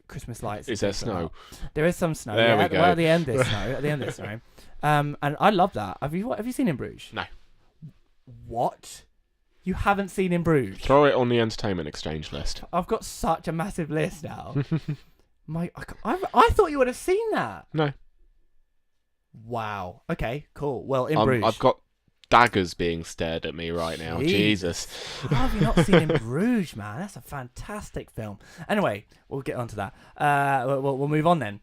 Christmas lights. Is there snow? There is some snow. There we go. Well, at the end there's snow. At the end there's snow. And I love that. Have you seen In Bruges? No. What? You haven't seen In Bruges? Throw it on the entertainment exchange list. I've got such a massive list now. I thought you would have seen that. No. Wow. Okay. Cool. Well, In Bruges. I've got daggers being stared at me right now. Jesus. How have you not seen In Bruges, man? That's a fantastic film. Anyway, we'll get onto that. We'll move on then.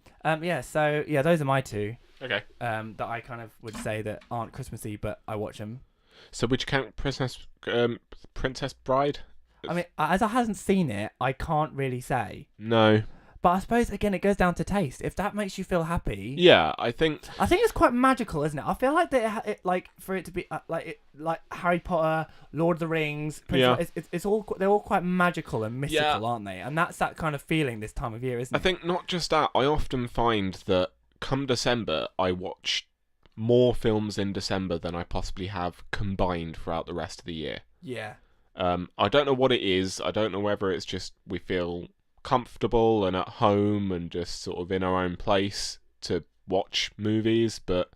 So those are my two. Okay. That I kind of would say that aren't Christmassy, but I watch them. So would you count Princess Bride? I mean, as I hasn't seen it, I can't really say. No. But I suppose, again, it goes down to taste. If that makes you feel happy... Yeah, I think it's quite magical, isn't it? I feel like that like for it to be like Harry Potter, Lord of the Rings, it's all, they're all quite magical and mystical, aren't they? And that's that kind of feeling this time of year, isn't it? I think not just that. I often find that come December, I watch more films in December than I possibly have combined throughout the rest of the year. Yeah. I don't know what it is. I don't know whether it's just we feel comfortable and at home and just sort of in our own place to watch movies, but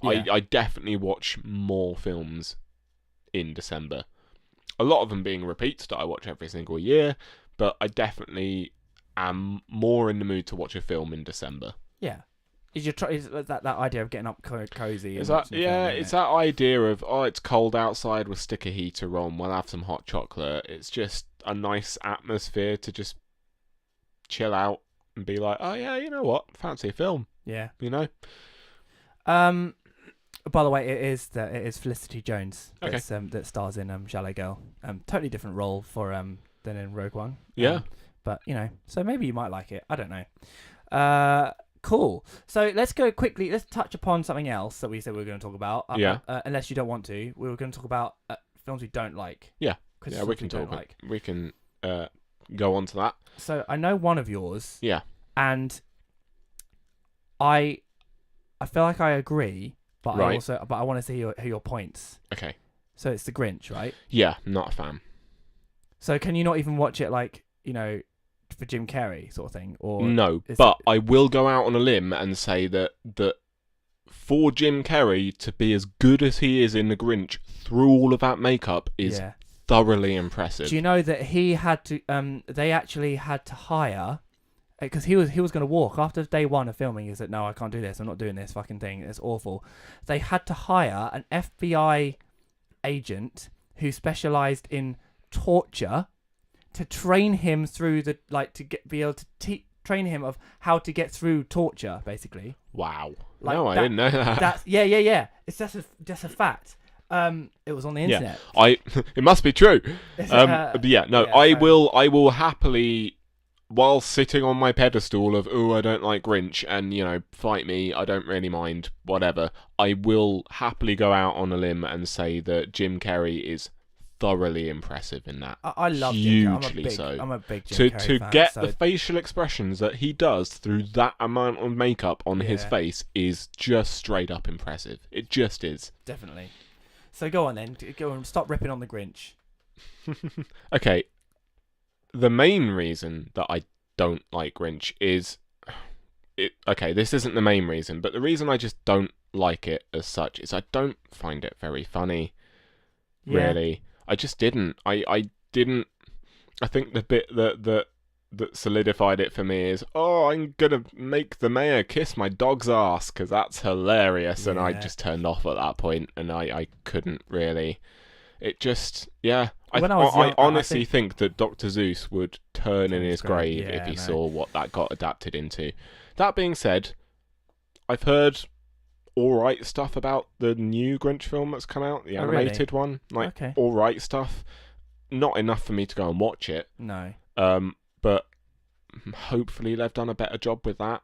I definitely watch more films in December. A lot of them being repeats that I watch every single year, but I definitely am more in the mood to watch a film in December. Yeah. Is that idea of getting up cozy? It's that idea of, it's cold outside, we'll stick a heater on, we'll have some hot chocolate. It's just a nice atmosphere to just chill out and be like, oh yeah, you know what, fancy a film. Yeah. You know. By the way, it is Felicity Jones that stars in Chalet Girl. Totally different role for than in Rogue One. Yeah. But so maybe you might like it. I don't know. Cool. So let's go quickly. Let's touch upon something else that we said we were going to talk about. Unless you don't want to, we were going to talk about films we don't like. Yeah. Yeah, we can talk. We can go on to that. So I know one of yours. Yeah. And I feel like I agree, but right. I want to hear your points. Okay. So it's The Grinch, right? Yeah, not a fan. So can you not even watch it for Jim Carrey sort of thing? Or no, but I will go out on a limb and say that for Jim Carrey to be as good as he is in The Grinch through all of that makeup is thoroughly impressive. Do you know that he had to? They actually had to hire, because he was going to walk after day one of filming. He said, "No, I can't do this. I'm not doing this fucking thing. It's awful." They had to hire an FBI agent who specialized in torture to train him through train him of how to get through torture, basically. Wow. No, I didn't know that. That's yeah. It's just a fact. It was on the internet. Yeah. It must be true. I will happily, while sitting on my pedestal of, I don't like Grinch, and fight me, I don't really mind, whatever. I will happily go out on a limb and say that Jim Carrey is thoroughly impressive in that. I love hugely Jim. I'm a big Jim Carrey to fan, get the facial expressions that he does through that amount of makeup on his face is just straight up impressive. It just is. Definitely. So go on then. Go on. Stop ripping on the Grinch. Okay. The main reason that I don't like Grinch is this isn't the main reason, but the reason I just don't like it as such is I don't find it very funny. Yeah. Really. I just didn't. I didn't. I think the bit that solidified it for me is, I'm gonna make the mayor kiss my dog's ass because that's hilarious, and I just turned off at that point, and I couldn't really. It just I honestly think that Dr. Zeus would turn in his grave if he saw what that got adapted into. That being said, I've heard alright stuff about the new Grinch film that's come out, the animated one. Alright stuff. Not enough for me to go and watch it. No. But hopefully they've done a better job with that.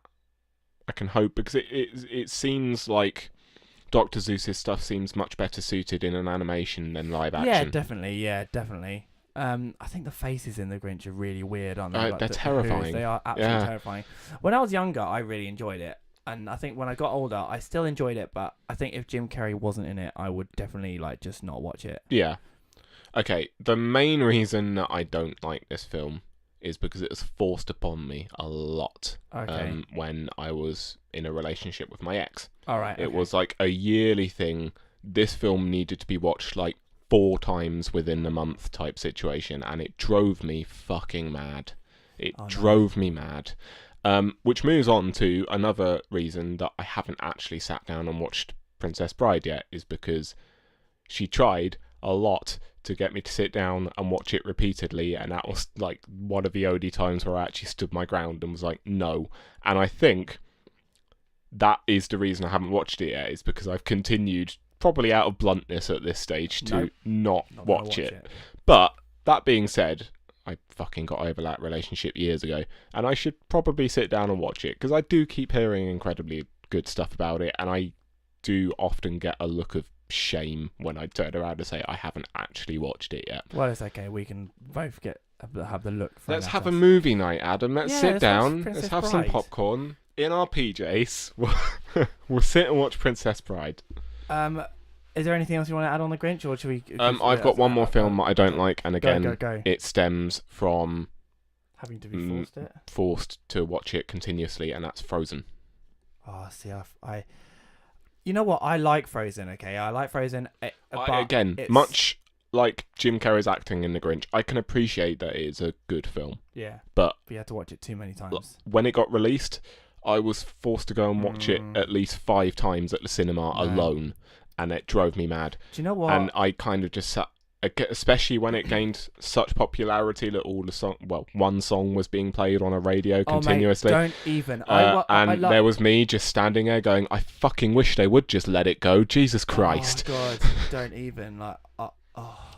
I can hope, because it seems like Dr. Seuss's stuff seems much better suited in an animation than live Yeah, action. definitely. I think the faces in the Grinch are really weird, aren't they? They're terrifying. They are absolutely Yeah. terrifying. When I was younger, I really enjoyed it, and I think when I got older, I still enjoyed it. But I think if Jim Carrey wasn't in it, I would definitely like just not watch it. Yeah. Okay, the main reason that I don't like this film is because it was forced upon me a lot Okay. when I was in a relationship with my ex. All right. It okay. was like a yearly thing. This film needed to be watched like 4 times within the month type situation, and it drove me fucking mad. It Oh, no. drove me mad. Which moves on to another reason that I haven't actually sat down and watched Princess Bride yet, is because she tried a lot to get me to sit down and watch it repeatedly, and that was like one of the only times where I actually stood my ground and was like, no. And I think that is the reason I haven't watched it yet, is because I've continued, probably out of bluntness at this stage, to Nope. not Not gonna watch it. But that being said, I fucking got over that relationship years ago, and I should probably sit down and watch it, because I do keep hearing incredibly good stuff about it, and I do often get a look of shame when I turn around and say I haven't actually watched it yet. Well, it's okay. We can both have the look. Let's have a movie night, Adam. Let's Yeah, sit let's watch down. Princess Let's have some Bride. popcorn in our PJs. We'll sit and watch Princess Bride. Is there anything else you want to add on the Grinch, or should we? I've got one more film that I don't like, and again, Go. it stems from Having to be forced it. forced to watch it continuously, and that's Frozen. Oh, see, I you know what? I like Frozen. Okay, I like Frozen. Much like Jim Carrey's acting in The Grinch, I can appreciate that it is a good film. Yeah, but you had to watch it too many times. When it got released, I was forced to go and watch it at least 5 times at the cinema alone, and it drove me mad. Do you know what? And I kind of just sat, especially when it gained such popularity that one song was being played on a radio continuously. Mate, don't even. There was me just standing there going, I fucking wish they would just let it go. Jesus Christ. Oh God, don't even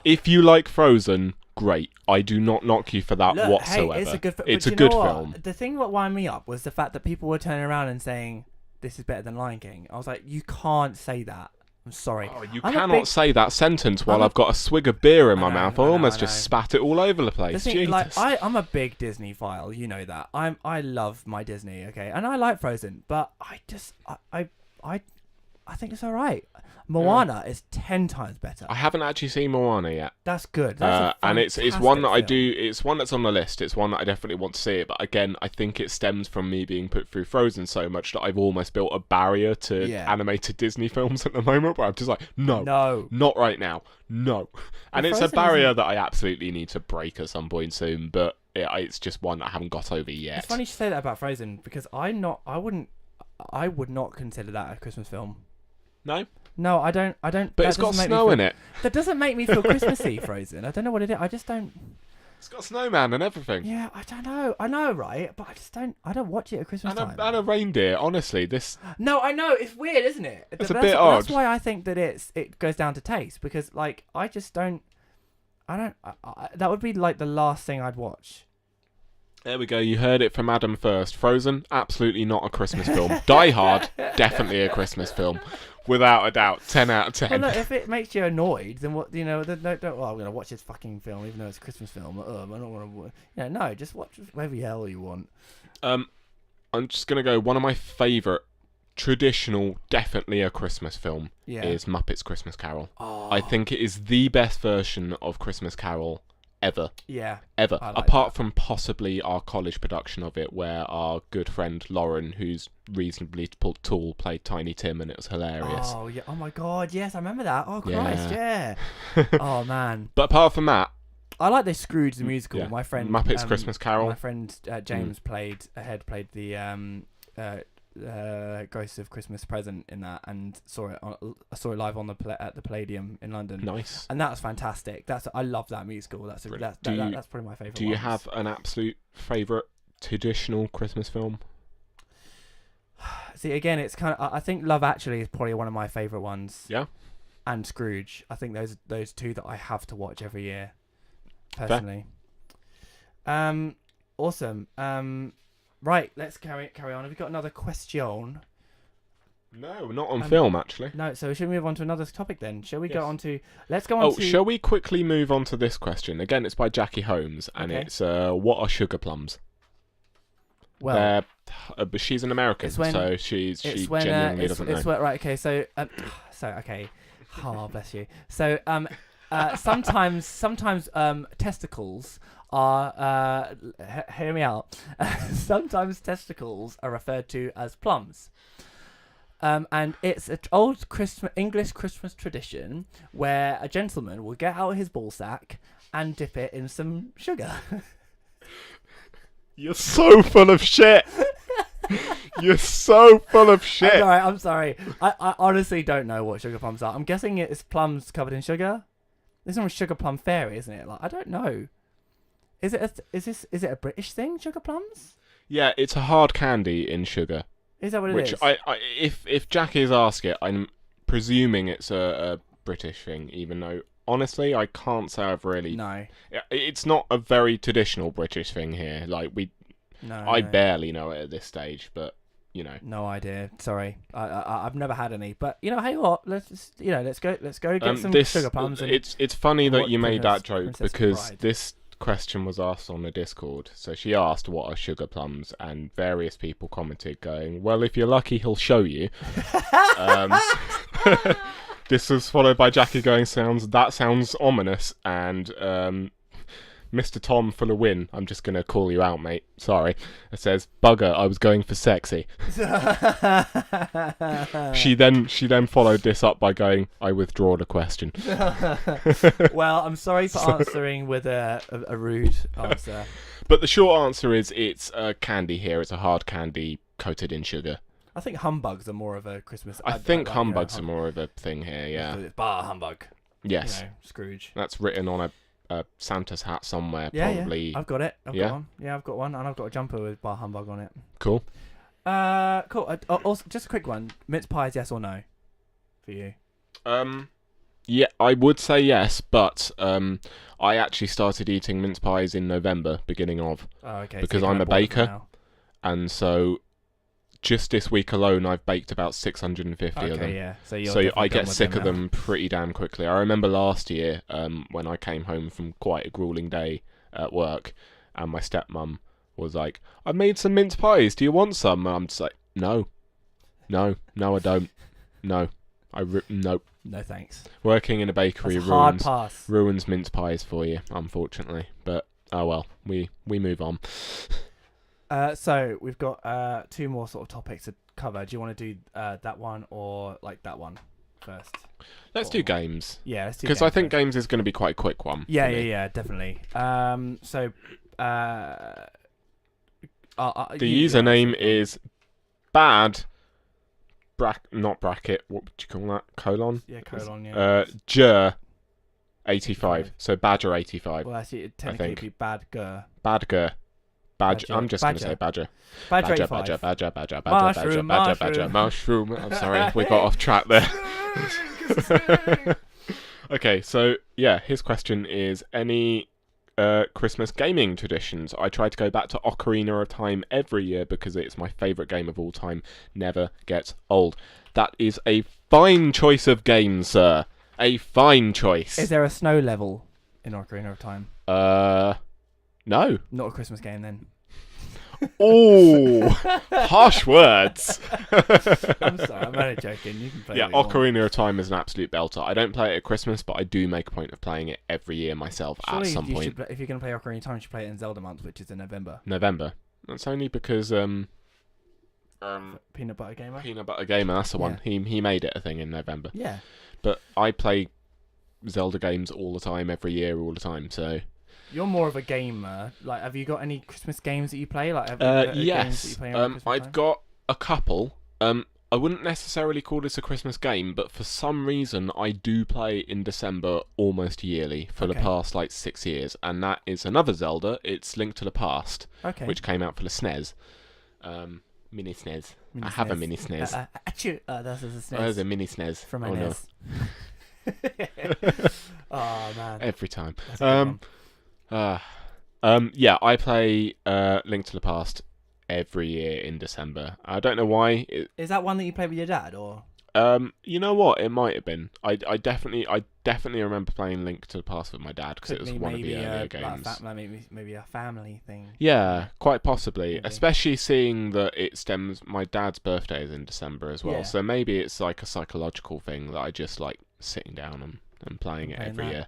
If you like Frozen, great. I do not knock you for that whatsoever. Hey, it's a good, it's a good film. The thing that wound me up was the fact that people were turning around and saying this is better than Lion King. I was like, you can't say that. I'm sorry. Oh, you cannot say that sentence while I've got a swig of beer in my mouth. I almost just spat it all over the place. The thing, I'm a big Disney file. You know that. I love my Disney. Okay, and I like Frozen, but I think it's all right. Moana is 10 times better. I haven't actually seen Moana yet. That's good. And it's one that I do. It's one that's on the list. It's one that I definitely want to see it. But again, I think it stems from me being put through Frozen so much that I've almost built a barrier to animated Disney films at the moment. Where I'm just like, no, not right now, no. And it's Frozen a barrier that I absolutely need to break at some point soon. But it's just one that I haven't got over yet. It's funny you say that about Frozen because I would not consider that a Christmas film. No, I don't. But it's got snow in it. That doesn't make me feel Christmassy, Frozen. I don't know what it is. I just don't. It's got a snowman and everything. Yeah, I don't know. I know, right? But I just don't. I don't watch it at Christmas time. And a reindeer. Honestly, this. No, I know. It's weird, isn't it? It's a bit odd. That's why I think that it goes down to taste because, I just don't. That would be like the last thing I'd watch. There we go. You heard it from Adam first. Frozen, absolutely not a Christmas film. Die Hard, definitely a Christmas film. Without a doubt, 10 out of 10. Well, look, if it makes you annoyed, then what? Then I'm going to watch this fucking film, even though it's a Christmas film. I don't want to. No, just watch whatever the hell you want. I'm just gonna go. One of my favourite traditional, definitely a Christmas film is Muppets Christmas Carol. Oh. I think it is the best version of Christmas Carol ever. Yeah. Ever. Apart from possibly our college production of it, where our good friend Lauren, who's reasonably tall, played Tiny Tim, and it was hilarious. Oh, yeah. Oh, my God. Yes, I remember that. Oh, Christ, yeah. Oh, man. But apart from that... I like the Scrooge the musical. Yeah. My friend... Muppets Christmas Carol. My friend James played the... Ghost of Christmas Present in that, and saw it live on at the Palladium in London. Nice, and that was fantastic. I love that musical. That's probably my favourite. Do you have an absolute favourite traditional Christmas film? See, again, it's kind of. I think Love Actually is probably one of my favourite ones. Yeah, and Scrooge. I think those two that I have to watch every year, personally. Fair. Awesome. Right, let's carry on. Have we got another question? No, not on film, actually. No, so should we move on to another topic then? Shall we go Yes. on to... Let's go on to... Shall we quickly move on to this question? Again, it's by Jackie Holmes, and Okay. it's, what are sugar plums? Well, But she's an American, it's when- so she it's genuinely doesn't know. Right, okay, so... okay. Oh, bless you. So, sometimes testicles are... hear me out. Sometimes testicles are referred to as plums. And it's an old English Christmas tradition where a gentleman will get out his ball sack and dip it in some sugar. You're so full of shit! You're so full of shit! I'm sorry. I honestly don't know what sugar plums are. I'm guessing it's plums covered in sugar. This is sugar plum fairy, isn't it? Like, I don't know. Is it a British thing? Sugar plums? Yeah, it's a hard candy in sugar. Is that what it Which is? if Jackie's asked it, I'm presuming it's a British thing, even though honestly I can't say I've really. No. It's not a very traditional British thing here. Like I barely know it at this stage, but you know. No idea. Sorry, I've never had any. But hey, what? Let's go get some sugar plums. And it's funny that you made that joke Princess because Bride. this question was asked on the Discord. So she asked, "What are sugar plums?" and various people commented, going, "Well, if you're lucky, he'll show you." This was followed by Jackie going, "That sounds ominous," and Mr. Tom full of win. I'm just gonna call you out, mate. Sorry. It says, "Bugger, I was going for sexy." She then followed this up by going, "I withdraw the question." Well, I'm sorry for answering with a rude answer. But the short answer is it's a candy here. It's a hard candy coated in sugar. I think humbugs are more of a Christmas. I think humbugs are more of a thing here, yeah. It's bar humbug. Yes. Scrooge. That's written on a Santa's hat somewhere, Yeah, probably. yeah. I've got it. I've Yeah? got one. Yeah, I've got one, and I've got a jumper with bar humbug on it. Cool. Cool. Also, just a quick one. Mince pies, yes or no? For you. Yeah, I would say yes, but I actually started eating mince pies in November, beginning of, Oh, okay. because so you're I'm a kinda bored of them baker. now. and so just this week alone, I've baked about 650 of them. Okay, yeah. So you're So definitely I done get with sick of now. them pretty damn quickly. I remember last year when I came home from quite a grueling day at work, and my stepmom was like, "I made some mince pies. Do you want some?" And I'm just like, "No, I don't. No, nope." No thanks. Working in a bakery That's a hard ruins pass. ruins mince pies for you, unfortunately. But oh well, we move on. So we've got two more sort of topics to cover. Do you want to do that one or like that one first? Let's do games. Yeah, let's do Because games I think first. games is going to be quite a quick one. Yeah, for me. yeah, definitely. So The you username answer. is bad. Not bracket. What would you call that? Colon. Yeah, colon. Yeah. Jer 85. So Badger 85. Well, actually, it technically think. it'd be bad gur. Badger. Badger. Badger. I'm just going to say Badger. Badger Badger, 85. Badger, Badger, Badger, Mushroom, Badger, Badger, mushroom. Mushroom. I'm sorry, we got off track there. Okay, so yeah, his question is any Christmas gaming traditions. I try to go back to Ocarina of Time every year because it's my favourite game of all time. Never gets old. That is a fine choice of game, sir. A fine choice. Is there a snow level in Ocarina of Time? No. Not a Christmas game then. Oh, harsh words. I'm sorry, I'm only joking. You can play. Yeah, what you want. Ocarina of Time is an absolute belter. I don't play it at Christmas, but I do make a point of playing it every year myself Surely at some you point. should if you're going to play Ocarina of Time, you should play it in Zelda month, which is in November. November. That's only because Peanut Butter Gamer. Peanut Butter Gamer, that's the one. He made it a thing in November. Yeah. But I play Zelda games all the time, every year, all the time. So You're more of a gamer. Like, have you got any Christmas games that you play? Like, games that yes, you play on Christmas I've time? got a couple. I wouldn't necessarily call this a Christmas game, but for some reason I do play in December almost yearly for the Okay. past like 6 years, and that is another Zelda. It's Link to the Past, Okay. which came out for the SNES. Mini SNES. I have a mini SNES. Achoo! That's a SNES. There's a mini SNES. From my oh, no. NES. Oh man. Every time. That's a good one. Yeah, I play Link to the Past Okay. year in December. I don't know why. Is that one that you played with your dad, or? You know what? It might have been. I definitely remember playing Link to the Past with my dad because it was one of the earlier games. Maybe a family thing. Yeah, quite possibly. Maybe. Especially seeing that it stems. My dad's birthday is in December as well, Yeah. so maybe it's like a psychological thing that I just like sitting down and playing it every year.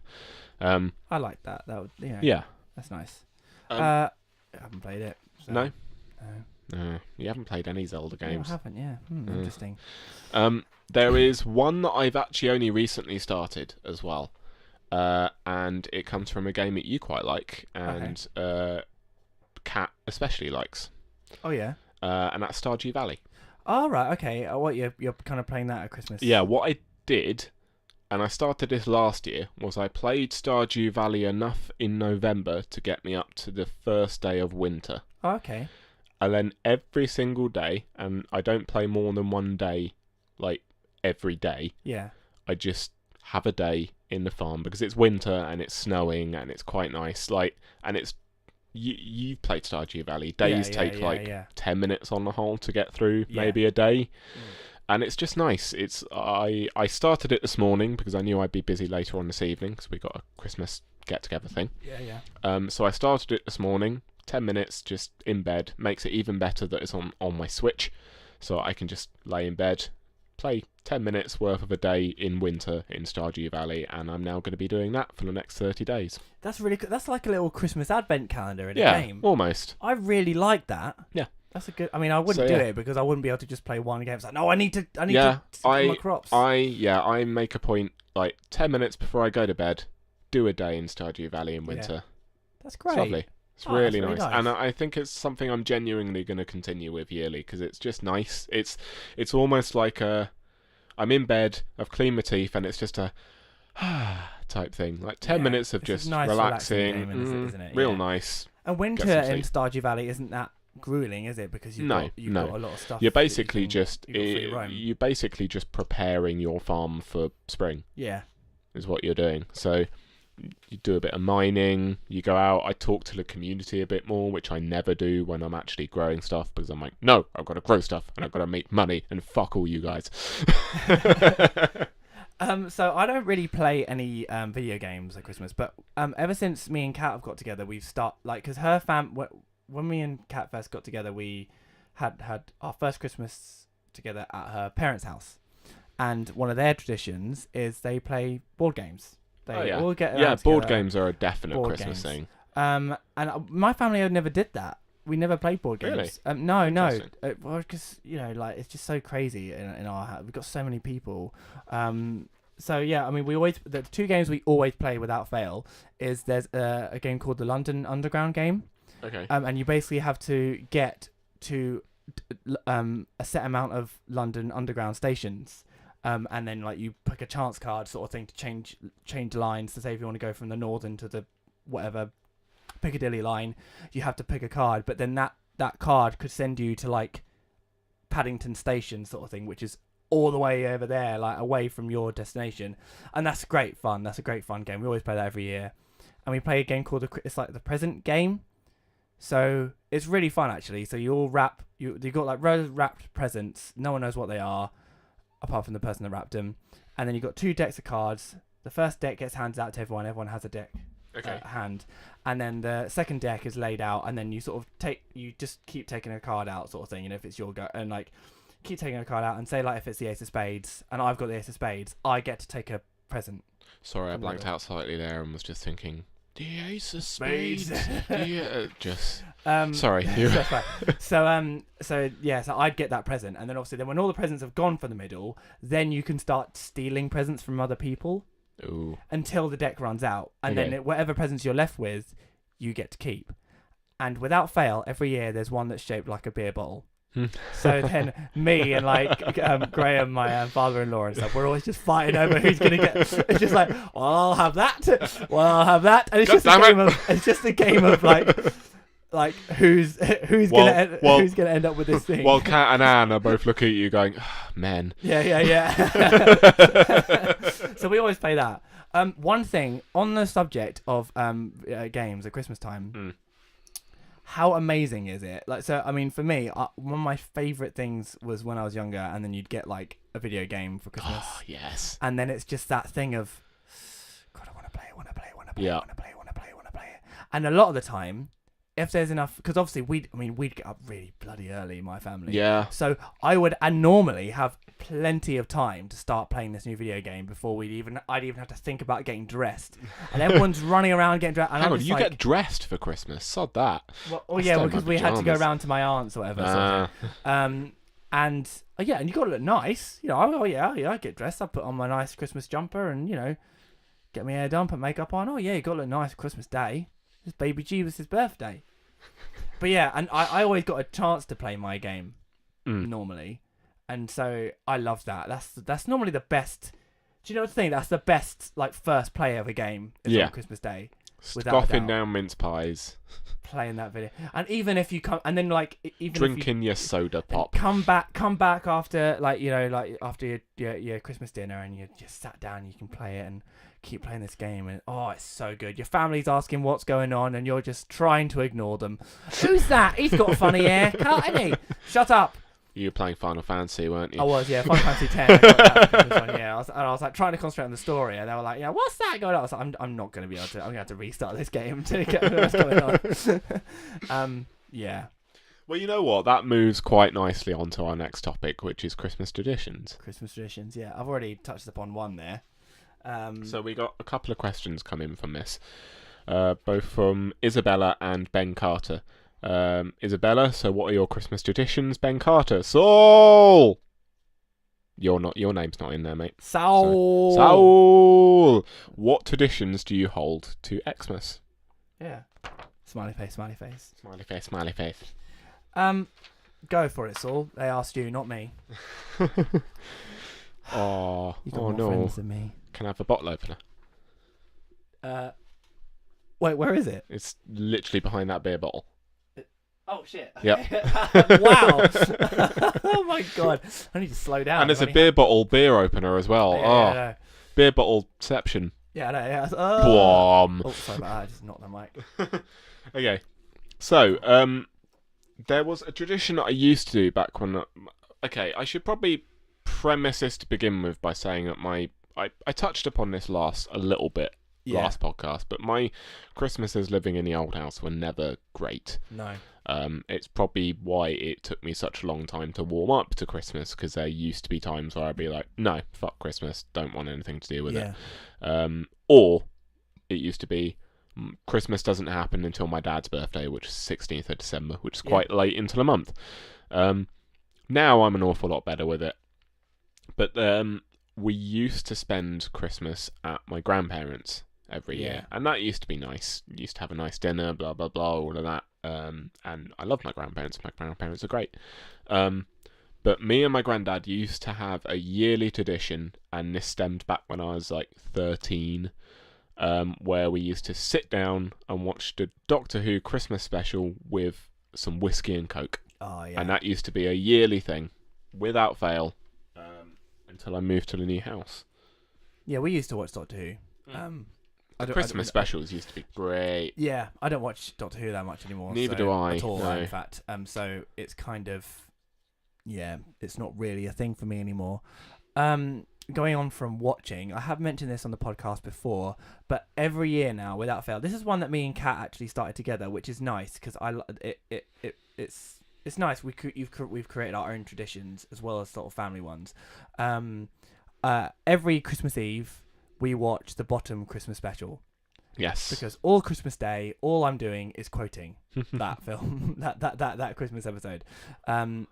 I like that. That would, Yeah. that's nice. Um, I haven't played it. So. No. You haven't played any Zelda games. No, I haven't. Yeah. Interesting. There is one that I've actually only recently started as well, and it comes from a game that you quite like, and Kat especially likes. Oh yeah. And that's Stardew Valley. Oh right. Okay. What you're kind of playing that at Christmas? Yeah. What I did, and I started this last year, was I played Stardew Valley enough in November to get me up to the first day of winter. Oh, okay. And then every single day, and I don't play more than one day, like every day. Yeah. I just have a day in the farm because it's winter and it's snowing and it's quite nice. Like, and it's you've played Stardew Valley. Days take 10 minutes on the whole to get through, maybe a day. And it's just nice. I started it this morning because I knew I'd be busy later on this evening because we got a Christmas get-together thing. Yeah. So I started it this morning. 10 minutes just in bed. Makes it even better that it's on my Switch, so I can just lay in bed, play 10 minutes worth of a day in winter in Stardew Valley, and I'm now going to be doing that for the next 30 days. That's really good. That's like a little Christmas advent calendar in a game. Yeah, almost. I really like that. Yeah. That's a good. I mean, I wouldn't do it because I wouldn't be able to just play one game. It's like, no, I need to my crops. I make a point, like 10 minutes before I go to bed, do a day in Stardew Valley in winter. Yeah. That's great. It's lovely. It's really that's nice. And I think it's something I'm genuinely going to continue with yearly because it's just nice. It's almost like I'm in bed, I've cleaned my teeth, and it's just a type thing. Like 10 minutes of just nice relaxing, game, isn't it? real nice. And winter in Stardew Valley isn't that grueling, is it? Because you've got a lot of stuff. You're basically you're basically just preparing your farm for spring. Yeah, is what you're doing. So you do a bit of mining, you go out, I talk to the community a bit more, which I never do when I'm actually growing stuff, because I'm like, no, I've got to grow stuff, and I've got to make money, and fuck all you guys. So I don't really play any video games at Christmas, but ever since me and Kat have got together, we've because her when me and Kat first got together, we had our first Christmas together at her parents' house, and one of their traditions is they play board games. They all get around board together. games are a definite Christmas thing. And my family never did that. We never played board games. Really? No. Well, because it's just so crazy in our house. We've got so many people. So yeah, I mean, the two games we always play without fail is there's a game called the London Underground game. Okay. And you basically have to get to a set amount of London Underground stations. And then like you pick a chance card sort of thing to change lines to say if you want to go from the northern to the whatever Piccadilly line, you have to pick a card, but then that card could send you to like Paddington Station sort of thing, which is all the way over there, like away from your destination, and that's great fun. That's a great fun game. We always play that every year, and we play a game called it's like the present game. So it's really fun actually. So you all you got like wrapped presents. No one knows what they are, apart from the person that wrapped them. And then you've got two decks of cards. The first deck gets handed out to everyone. Everyone has a deck hand. And then the second deck is laid out. And then you sort of just keep taking a card out sort of thing. And if it's your go, and like keep taking a card out and say like if it's the Ace of Spades and I've got the Ace of Spades, I get to take a present. Sorry, I blanked out slightly there and was just thinking, the Ace of Spades. Sorry. So I'd get that present, and then obviously when all the presents have gone from the middle, then you can start stealing presents from other people. Ooh. Until the deck runs out, and then whatever presents you're left with, you get to keep. And without fail, every year there's one that's shaped like a beer bottle. So then me and like Graham, my father-in-law and stuff, we're always just fighting over who's gonna get. It's just like, well, I'll have that. Well, I'll have that, and it's just a game of like who's gonna end up with this thing. While Kat and Anne are both looking at you, going, oh, "Men." Yeah. So we always play that. One thing on the subject of games at Christmas time. how amazing is it? Like, so I mean, for me, one of my favorite things was when I was younger, and then you'd get like a video game for Christmas. Oh, yes. And then it's just that thing of, God, I want to play it, want to play it, want to play it, Yeah. want to play it, want to play it, want to play it. And a lot of the time, if there's enough, because obviously we'd get up really bloody early, my family. Yeah. So I would, and normally have plenty of time to start playing this new video game before I'd even have to think about getting dressed. And everyone's running around getting dressed. And Hang I'm on, just you like, get dressed for Christmas? Sod that. well, oh I yeah, stole my because we had to go pyjamas. around to my aunt's or whatever. sort of thing. And yeah, and you got to look nice. You know, oh yeah, I get dressed. I put on my nice Christmas jumper and, you know, get my hair done, put makeup on. Oh yeah, you got to look nice Christmas Day. It's baby Jesus' birthday. But yeah, and I always got a chance to play my game normally. And so I love that. That's normally the best. Do you know what the thing? That's the best, like, first play of a game is on Christmas Day. Without a Scoffing doubt. down mince pies. Playing that video. And even if you come, and then like, even Drinking your soda if you pop. come back after, like, you know, like after your Christmas dinner, and you just sat down, you can play it and keep playing this game, and oh, it's so good. Your family's asking what's going on, and you're just trying to ignore them. Who's that? He's got a funny haircut, hasn't he? Shut up. You were playing Final Fantasy, weren't you? I was, yeah, Final Fantasy 10. I got that one, yeah. I was like trying to concentrate on the story, and they were like, yeah, what's that going on? I was like, I'm not going to be able to. I'm going to have to restart this game to get what's going on. Yeah. Well, you know what? That moves quite nicely onto our next topic, which is Christmas traditions. Christmas traditions, yeah. I've already touched upon one there. So we got a couple of questions coming from this, both from Isabella and Ben Carter. Isabella, so what are your Christmas traditions? Ben Carter, Saul. Your name's not in there, mate. Saul. Saul. What traditions do you hold to Xmas? Yeah. Smiley face, smiley face. Smiley face, smiley face. Go for it, Saul. They asked you, not me. Oh, You got oh more no. friends than me. Can I have a bottle opener? Wait, where is it? It's literally behind that beer bottle. Oh shit. Yep. Wow. Oh my god. I need to slow down. And there's a beer bottle beer opener as well. Yeah, Beer bottleception. yeah, no, yeah. Blom. Oh, sorry about that. I just knocked the mic. Okay. So, there was a tradition that I used to do back when... okay, I should probably premise this to begin with by saying that I touched upon this a little bit last podcast, but my Christmases living in the old house were never great. No. It's probably why it took me such a long time to warm up to Christmas, because there used to be times where I'd be like, no, fuck Christmas, don't want anything to do with it. Or it used to be Christmas doesn't happen until my dad's birthday, which is 16th of December, which is quite late into the month. Now I'm an awful lot better with it. But we used to spend Christmas at my grandparents' every year, and that used to be nice. Used to have a nice dinner, blah blah blah, all of that. And I love my grandparents. My grandparents are great. But me and my granddad used to have a yearly tradition, and this stemmed back when I was like 13, where we used to sit down and watch the Doctor Who Christmas special with some whiskey and coke. Oh yeah. And that used to be a yearly thing, without fail, until I moved to the new house. Yeah, we used to watch Doctor Who. Christmas specials used to be great. Yeah, I don't watch Doctor Who that much anymore. Neither do I. At all, no. in fact. So it's kind of, it's not really a thing for me anymore. Going on from watching, I have mentioned this on the podcast before, but every year now, without fail, this is one that me and Kat actually started together, which is nice because it's nice. We've created our own traditions as well as sort of family ones. Every Christmas Eve, we watch the Bottom Christmas special. Yes. Because all Christmas Day, all I'm doing is quoting that film, that Christmas episode. And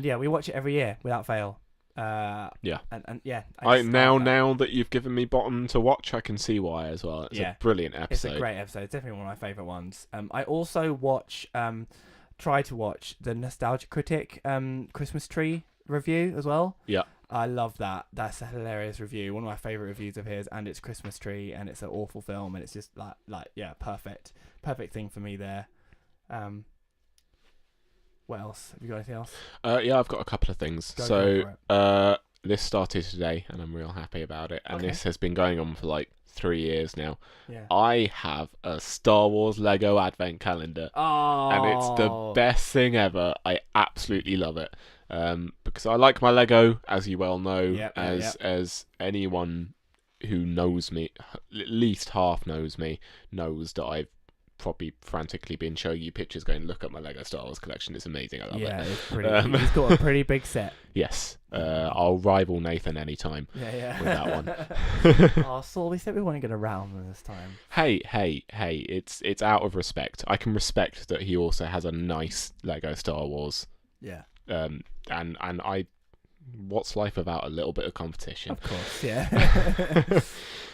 yeah, we watch it every year without fail. Yeah. And yeah. Now that you've given me Bottom to watch, I can see why as well. It's a brilliant episode. It's a great episode. It's definitely one of my favourite ones. I also try to watch the Nostalgia Critic Christmas Tree review as well. Yeah. I love that. That's a hilarious review. One of my favourite reviews of his, and it's Christmas Tree, and it's an awful film, and it's just like perfect thing for me there. What else? Have you got anything else? Yeah, I've got a couple of things. Go for it. this started today, and I'm real happy about it. And Okay. this has been going on for like 3 years now. Yeah. I have a Star Wars Lego Advent Calendar. Oh. And it's the best thing ever. I absolutely love it. Because I like my Lego, as you well know, as anyone who knows me, at least half knows me, knows that I've probably frantically been showing you pictures going, look at my Lego Star Wars collection, it's amazing, I love it. Yeah, it's pretty. He's got a pretty big set. Yes, I'll rival Nathan anytime Yeah. with that one. Oh, Saul, we said we weren't going to round him this time. Hey, it's out of respect. I can respect that he also has a nice Lego Star Wars. Yeah. And what's life without a little bit of competition? Of course, yeah.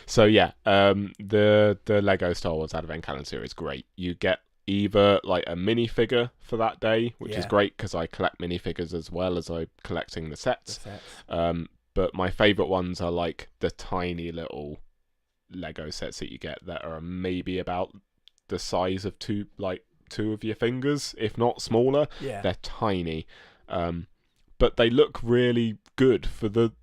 So yeah, the Lego Star Wars Advent Calendar is great. You get either like a minifigure for that day, which is great because I collect minifigures as well as I'm collecting the sets. But my favourite ones are like the tiny little Lego sets that you get that are maybe about the size of two of your fingers, if not smaller. Yeah. They're tiny. But they look really good for the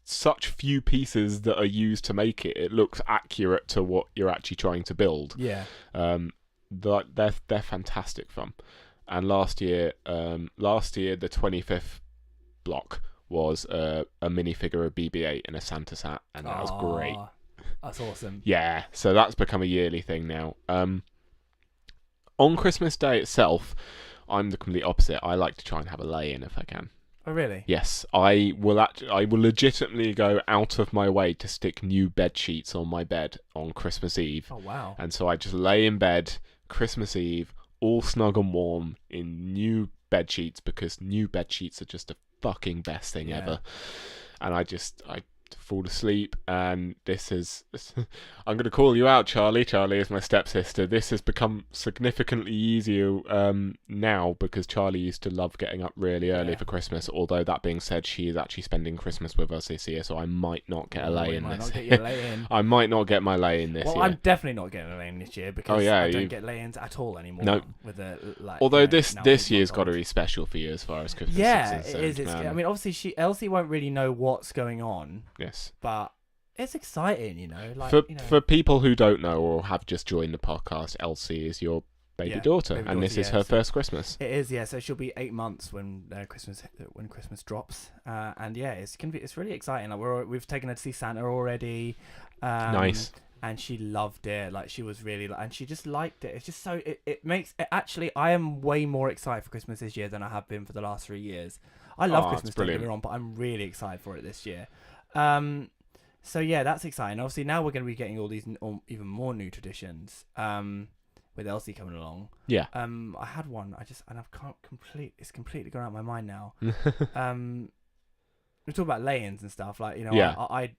such few pieces that are used to make it. It looks accurate to what you're actually trying to build. Yeah. They're fantastic fun. And last year the 25th block was a minifigure of BB-8 and a Santa hat, and that was great. That's awesome. Yeah, so that's become a yearly thing now. On Christmas Day itself, I'm the complete opposite. I like to try and have a lay-in if I can. Oh, really? Yes, I will legitimately go out of my way to stick new bed sheets on my bed on Christmas Eve. Oh, wow. And so I just lay in bed Christmas Eve, all snug and warm in new bed sheets, because new bed sheets are just the fucking best thing ever. And I fall asleep, and this is I'm going to call you out, Charlie is my stepsister. This has become significantly easier now, because Charlie used to love getting up really early for Christmas, although that being said, she is actually spending Christmas with us this year, so I might not get a lay-in this year. I might not get my lay-in this year. Well, I'm definitely not getting a lay-in this year, because I don't get lay-ins at all anymore. No. With Although this year's got to be special for you as far as Christmas is concerned. It is. I mean, obviously Elsie won't really know what's going on. Yes. But it's exciting, you know. For people who don't know or have just joined the podcast, Elsie is your baby daughter, and this is her first Christmas. It is, yeah. So she'll be 8 months when Christmas drops, and it's really exciting. Like we've taken her to see Santa already. Nice. And she loved it. Like, she was really, and she just liked it. It's just so it makes it actually. I am way more excited for Christmas this year than I have been for the last 3 years. I love Christmas, don't get me wrong, but I'm really excited for it this year. So yeah, that's exciting. Obviously, now we're going to be getting all these even more new traditions. With Elsie coming along. Yeah. I had one. It's completely gone out of my mind now. We talk about lay-ins and stuff. Like, you know,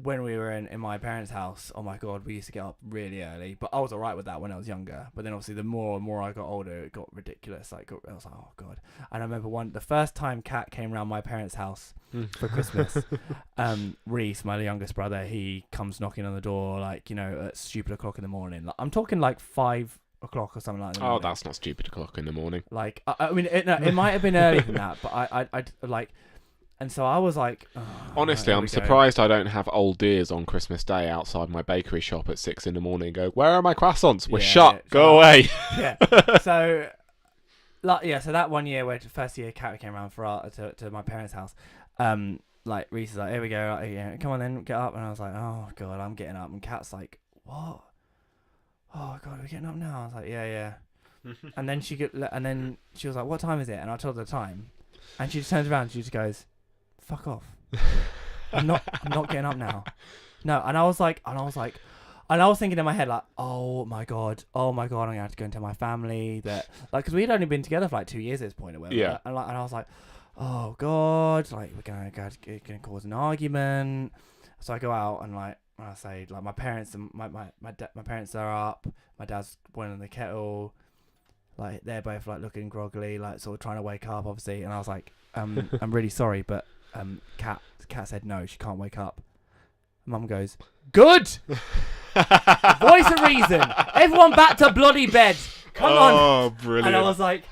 when we were in my parents' house, oh my god, we used to get up really early. But I was alright with that when I was younger. But then obviously the more and more I got older, it got ridiculous. Like, I was like, oh god. And I remember the first time Kat came round my parents' house for Christmas, Reese, my youngest brother, he comes knocking on the door, like, you know, at stupid o'clock in the morning. Like, I'm talking like 5 o'clock or something like that. Oh, that's not stupid o'clock in the morning. Like, I mean, it might have been earlier than that, but I like. And so I was like... Oh, honestly, I'm surprised I don't have old dears on Christmas Day outside my bakery shop at 6 a.m. and go, where are my croissants? We're shut. Go away. Yeah. So that one year, where the first year Kat came around to my parents' house, like, Reese is like, here we go. Like, yeah, come on then, get up. And I was like, oh, God, I'm getting up. And Kat's like, what? Oh, God, we're getting up now? I was like, yeah. And then she was like, what time is it? And I told her the time. And she just turns around and she just goes... fuck off. I'm not getting up now. No, and I was thinking in my head, like, oh my god, I'm gonna have to go and tell my family that, like, because we had only been together for like 2 years at this point or whatever. Yeah. And I was like, oh god, like, we're gonna cause an argument. So I go out and, like, I say, like, my parents and my parents are up, my dad's boiling the kettle, like, they're both like looking groggily, like, sort of trying to wake up, obviously. And I was like, I'm really sorry, but Kat said no, she can't wake up. Mum goes, good! Voice of reason! Everyone back to bloody bed! Come on! Oh, brilliant. And I was like,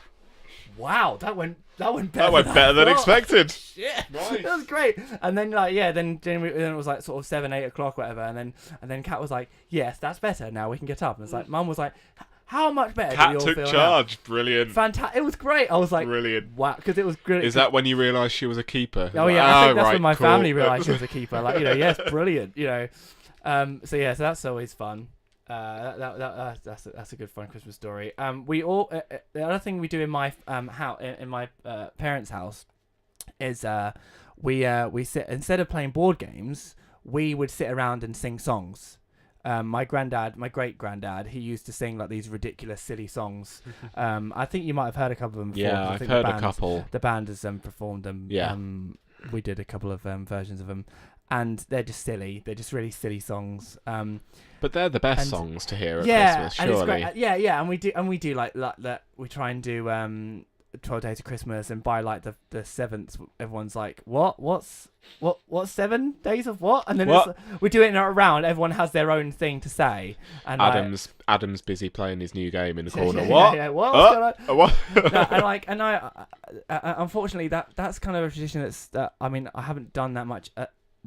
Wow, that went better. That went better than I thought. expected. Shit, Nice. that was great. And then then it was like sort of 7-8 o'clock, whatever. And then Kat was like, "Yes, that's better. Now we can get up." And it's like, Mum was like, "How much better do Cat you all took feel charge. Brilliant. Fantastic! It was great. I was like, Brilliant. wow, because it was great. Is that when you realised she was a keeper? Oh yeah, I think that's right, when my cool. family realised she was a keeper. Like, yes, brilliant. So that's always fun. That's a good fun Christmas story. We all the other thing we do in my house in my parents' house is we sit, instead of playing board games, we would sit around and sing songs. My great granddad, he used to sing like these ridiculous, silly songs. I think you might have heard a couple of them before. Yeah, I've heard a couple. The band has performed them. Yeah. We did a couple of versions of them, and they're just silly. They're just really silly songs. But they're the best songs to hear at Christmas, and surely. it's great. Yeah, and we do like that. We try and do 12 Days of Christmas, and by like the 7th, everyone's like, what's 7 days of what? And then we do it in a round. Everyone has their own thing to say. And Adam's busy playing his new game in the corner. Yeah, what's going on? What? No, unfortunately, that's kind of a tradition I haven't done that much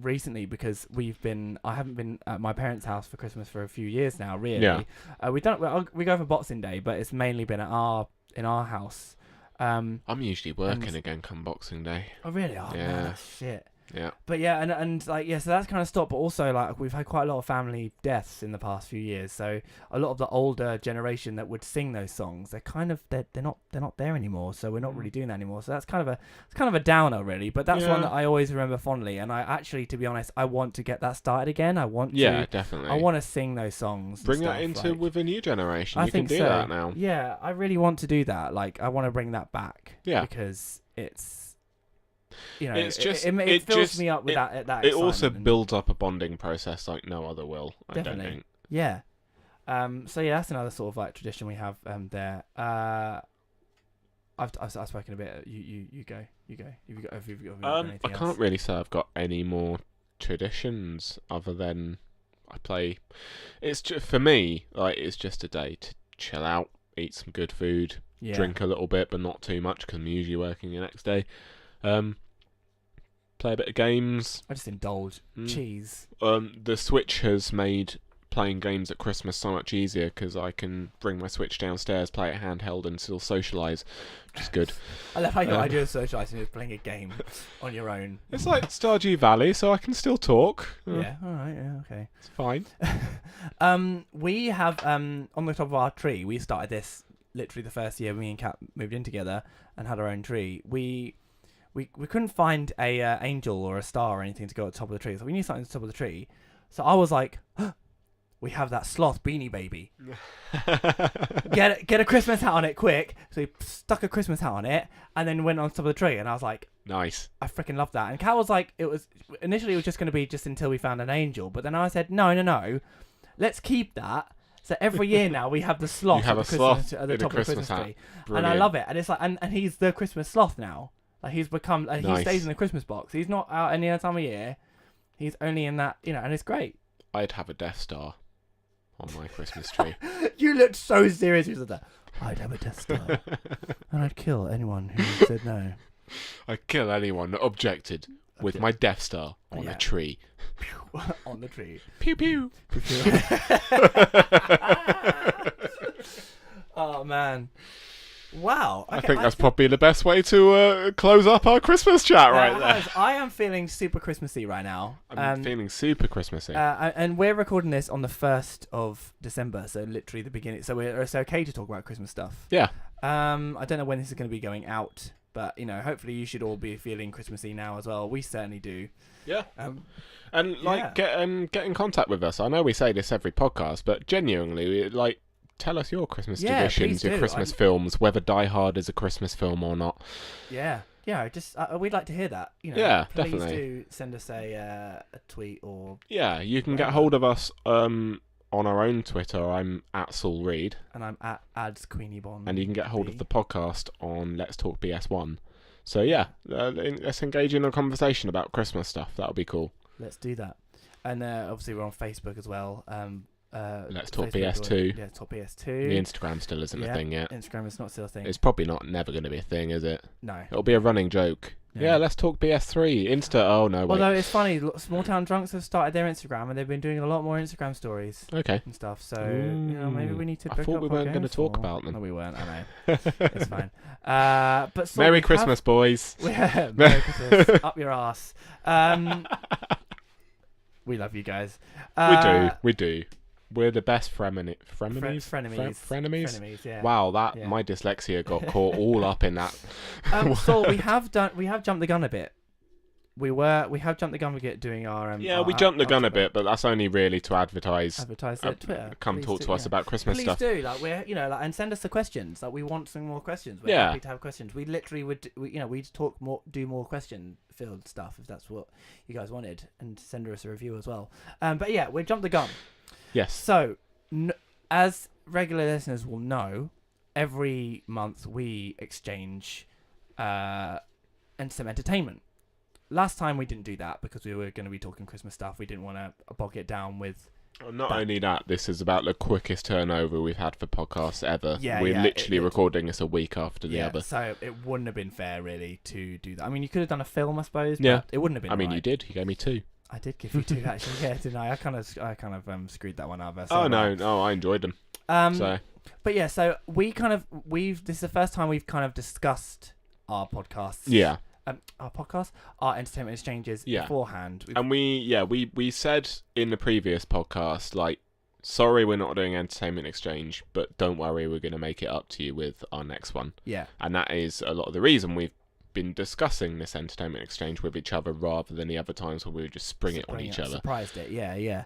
recently, because I haven't been at my parents' house for Christmas for a few years now. Really, yeah. We go for Boxing Day, but it's mainly been in our house. I'm usually working again come Boxing Day. Oh really? Oh yeah. Man, that's shit. Yeah. But yeah, and so that's kind of stopped. But also, like, we've had quite a lot of family deaths in the past few years. So a lot of the older generation that would sing those songs, they're not there anymore. So we're not really doing that anymore. So that's kind of a downer, really. But that's one that I always remember fondly. And I actually, to be honest, I want to get that started again. Definitely. I want to sing those songs. Bring that into with a new generation. I you think can do that now. Yeah, I really want to do that. Like, I want to bring that back. Yeah. Because it's. It's just it fills me up with that it also builds up a bonding process like no other will. Definitely. I don't think. Yeah. So yeah, that's another sort of like tradition we have there. I've spoken a bit. You go. Have you got anything I can't really say I've got any more traditions other than I play. It's just, for me, like, it's just a day to chill out, eat some good food, drink a little bit, but not too much because I'm usually working the next day. Play a bit of games. I just indulge. Cheese. The Switch has made playing games at Christmas so much easier because I can bring my Switch downstairs, play it handheld, and still socialise, which is good. I love how your idea of socialising is playing a game on your own. It's like Stardew Valley, so I can still talk. Yeah. All right. Yeah. Okay. It's fine. We have on the top of our tree. We started this literally the first year me and Kat moved in together and had our own tree. We couldn't find a angel or a star or anything to go at the top of the tree, so we need something at the top of the tree. So I was like, we have that sloth beanie baby. get a Christmas hat on it quick. So he stuck a Christmas hat on it and then went on top of the tree, and I was like, nice. I freaking love that. And Kat was like, initially it was just going to be just until we found an angel, but then I said, no, let's keep that. So every year now we have the sloth at the top of the Christmas tree. Brilliant. And I love it. And it's like, and he's the Christmas sloth now. Like, he's become, nice. He stays in the Christmas box. He's not out any other time of year. He's only in that, and it's great. I'd have a Death Star on my Christmas tree. You looked so serious. You said that. I'd have a Death Star. And I'd kill anyone who said no. I'd kill anyone that objected with my Death Star on a tree. On the tree. Pew pew. Pew, pew. Oh, man. Wow. Okay, I think that's probably the best way to close up our Christmas chat right there. I am feeling super Christmassy right now. I'm feeling super Christmassy. And we're recording this on the 1st of December, so literally the beginning. So it's okay to talk about Christmas stuff. Yeah. I don't know when this is going to be going out, but, hopefully you should all be feeling Christmassy now as well. We certainly do. Yeah. And get in contact with us. I know we say this every podcast, but genuinely, tell us your Christmas traditions, your Christmas films, whether Die Hard is a Christmas film or not. Yeah, just we'd like to hear that. Yeah, please definitely. Do send us a tweet or. Yeah, you can get hold of us on our own Twitter. I'm at Saul Reed, and I'm at Ads Queenie Bond. And you can get hold of the podcast on Let's Talk BS1. So yeah, let's engage in a conversation about Christmas stuff. That'll be cool. Let's do that. And obviously we're on Facebook as well. Let's talk Facebook PS2. Yeah, talk PS2. The Instagram still isn't a thing yet. Instagram is not still a thing. It's probably never going to be a thing, is it? No. It'll be a running joke. Yeah, let's talk PS3. Insta. Oh no, wait. Although it's funny, Small Town Drunks have started their Instagram and they've been doing a lot more Instagram stories Okay. and stuff. So maybe we need to. I thought we weren't going to talk about them. No, we weren't. I know. It's fine. But so Merry Christmas, boys. Merry Christmas. Up your ass. We love you guys. We do. We're the best frenemies. Frenemies. Yeah. Wow, my dyslexia got caught all up in that. So we have jumped the gun a bit. We have jumped the gun with doing our we jumped the gun a bit, but that's only really to advertise it Twitter. Come talk to us about Christmas stuff. Please do, and send us the questions. Like we want some more questions. We're happy to have questions. We literally we'd talk more, do more question filled stuff if that's what you guys wanted, and send us a review as well. But yeah, we jumped the gun. Yes. So, as regular listeners will know, every month we exchange and some entertainment. Last time we didn't do that because we were going to be talking Christmas stuff. We didn't want to bog it down with... Not only that, this is about the quickest turnover we've had for podcasts ever. Yeah, We're literally recording this a week after the other. So it wouldn't have been fair, really, to do that. I mean, you could have done a film, I suppose, but it wouldn't have been right. You did. You gave me 2. I did give you 2, actually. Yeah, didn't I? I kind of screwed that one up. No, I enjoyed them. But yeah, so this is the first time we've kind of discussed our podcasts. Yeah. Our entertainment exchanges beforehand. And we said in the previous podcast, like, sorry we're not doing entertainment exchange, but don't worry, we're going to make it up to you with our next one. Yeah. And that is a lot of the reason we've been discussing this entertainment exchange with each other rather than the other times where we would just spring it on each other. Surprised it, yeah.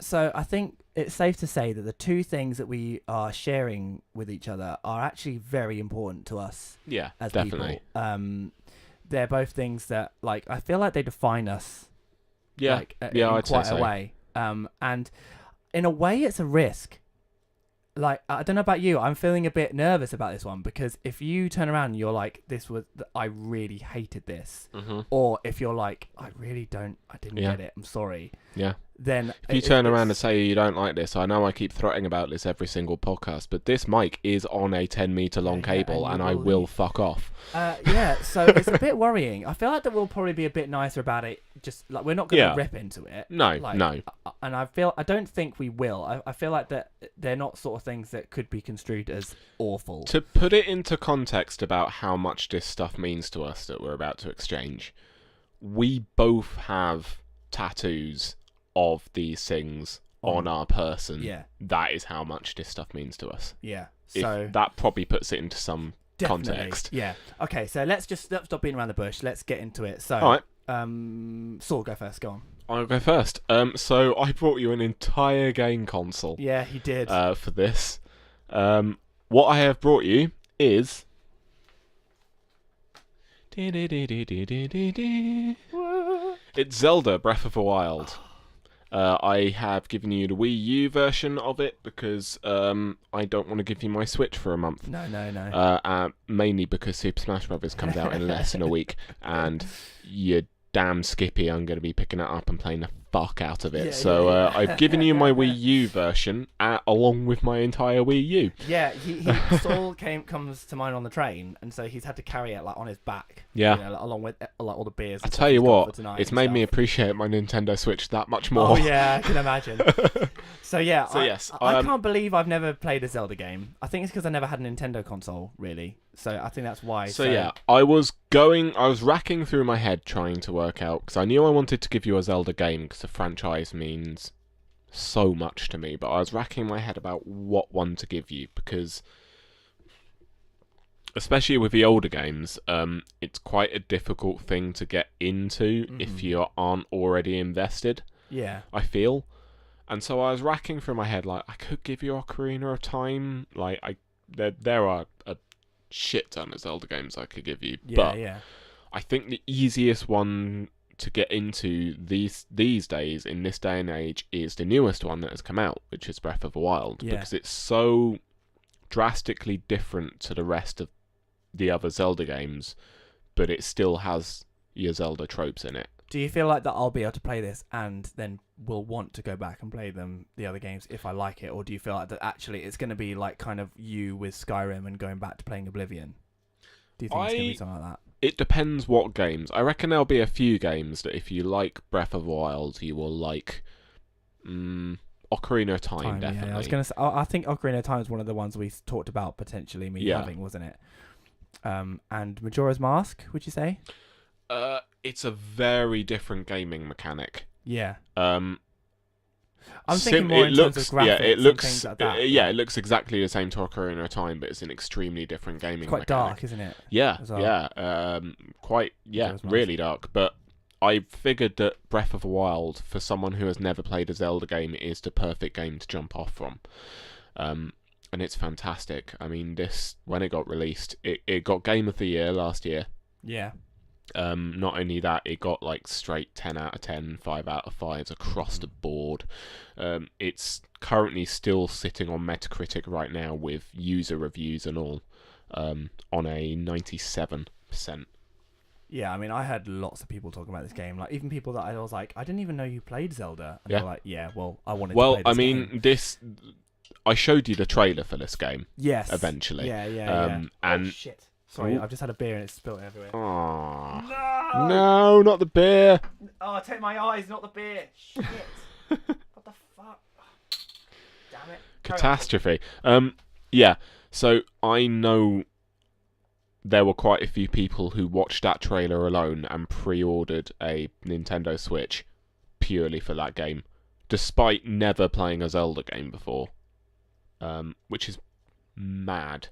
So I think it's safe to say that the 2 things that we are sharing with each other are actually very important to us. Yeah, as definitely. People. They're both things that, like, I feel like they define us. Yeah, in quite a way. And in a way, it's a risk. Like, I don't know about you, I'm feeling a bit nervous about this one because if you turn around and you're like, I really hated this, or if you're like, I didn't get it, I'm sorry. Yeah. Then if you turn around and say you don't like this, I know I keep threatening about this every single podcast, but this mic is on a 10-meter long cable, and I will fuck off. So it's a bit worrying. I feel like that we'll probably be a bit nicer about it. Just like we're not going to rip into it. No. And I don't think we will. I feel like that they're not sort of things that could be construed as awful. To put it into context about how much this stuff means to us that we're about to exchange, we both have tattoos of these things on our person. Yeah. That is how much this stuff means to us. Yeah. So that probably puts it into some context. Yeah. Okay, so let's stop beating around the bush. Let's get into it. So, all right. Saul, go first. Go on. I'll go first. So I brought you an entire game console. Yeah, he did. For this. What I have brought you is... It's Zelda Breath of the Wild. I have given you the Wii U version of it because I don't want to give you my Switch for a month. No. Mainly because Super Smash Bros. Comes out in less than a week, and you're damn skippy. I'm going to be picking it up and playing the fuck out of it. I've given you my Wii U version along with my entire Wii U. Yeah, Saul comes to mind on the train, and so he's had to carry it like on his back. Yeah, along with like all the beers. I tell you what, it's made me appreciate my Nintendo Switch that much more. Oh yeah, I can imagine. Yes, I can't believe I've never played a Zelda game. I think it's because I never had a Nintendo console, really. So I think that's why. So yeah, I was racking through my head trying to work out, because I knew I wanted to give you a Zelda game because the franchise means so much to me, but I was racking my head about what one to give you, because especially with the older games, it's quite a difficult thing to get into if you aren't already invested. Yeah. I feel. And so I was racking through my head, like, I could give you Ocarina of Time. Like, there are a shit ton of Zelda games I could give you. But I think the easiest one to get into these days, in this day and age, is the newest one that has come out, which is Breath of the Wild. Yeah. Because it's so drastically different to the rest of the other Zelda games, but it still has your Zelda tropes in it. Do you feel like that I'll be able to play this and then will want to go back and play the other games if I like it, or do you feel like that actually it's going to be like kind of you with Skyrim and going back to playing Oblivion? Do you think it's going to be something like that? It depends what games. I reckon there'll be a few games that if you like Breath of the Wild, you will like Ocarina of Time, definitely. Yeah, I was going to say, I think Ocarina of Time is one of the ones we talked about potentially having, wasn't it? And Majora's Mask, would you say? It's a very different gaming mechanic. Yeah. I'm thinking more in terms of graphics. Yeah, it looks. And things like that. It looks exactly the same to Ocarina of Time, but it's an extremely different gaming. It's quite mechanic. dark, isn't it? Yeah, well? yeah. Quite. Yeah, really dark. But I figured that Breath of the Wild, for someone who has never played a Zelda game, is the perfect game to jump off from. And it's fantastic. I mean, this when it got released, it got Game of the Year last year. Yeah. Not only that, it got like straight 10 out of 10, 5 out of 5s across the board. It's currently still sitting on Metacritic right now with user reviews and all on a 97%. Yeah, I mean, I heard lots of people talking about this game. Like, even people that I was like, I didn't even know you played Zelda. And they're like, yeah, well, I wanted to play this game. This... I showed you the trailer for this game. Yes. Eventually. Yeah. And shit. Sorry, I've just had a beer and it's spilled everywhere. Aww. No, not the beer. Oh, take my eyes, not the beer. Shit. What the fuck? Damn it. Catastrophe. Yeah, so I know there were quite a few people who watched that trailer alone and pre-ordered a Nintendo Switch purely for that game, despite never playing a Zelda game before, which is mad.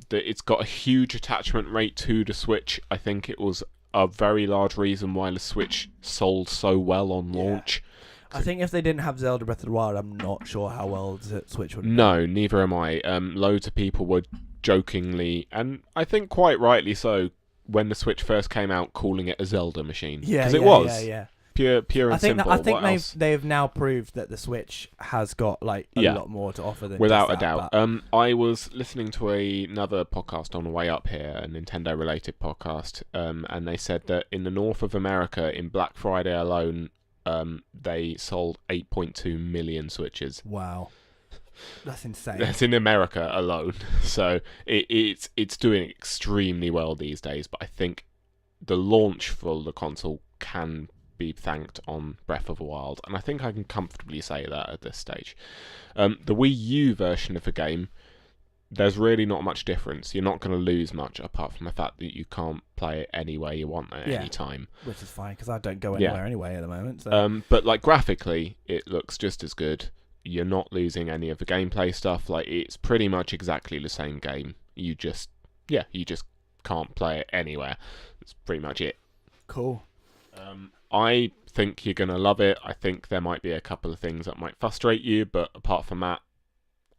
It's got a huge attachment rate to the Switch. I think it was a very large reason why the Switch sold so well on launch. I think if they didn't have Zelda Breath of the Wild, I'm not sure how well the Switch would. No, neither am I. Loads of people were jokingly, and I think quite rightly so, when the Switch first came out, calling it a Zelda machine. Because it was. Yeah. Pure and simple. I think they've now proved that the Switch has got like a lot more to offer than without just a doubt. But... I was listening to another podcast on the way up here, a Nintendo related podcast, and they said that in the north of America, in Black Friday alone, they sold 8.2 million Switches. Wow, that's insane. That's in America alone. So it's doing extremely well these days. But I think the launch for the console can be thanked on Breath of the Wild, and I think I can comfortably say that at this stage. The Wii U version of the game, there's really not much difference. You're not going to lose much apart from the fact that you can't play it anywhere you want at any time, which is fine because I don't go anywhere anyway at the moment. So. But like graphically, it looks just as good. You're not losing any of the gameplay stuff. Like it's pretty much exactly the same game. You just can't play it anywhere. That's pretty much it. Cool. I think you're going to love it. I think there might be a couple of things that might frustrate you, but apart from that,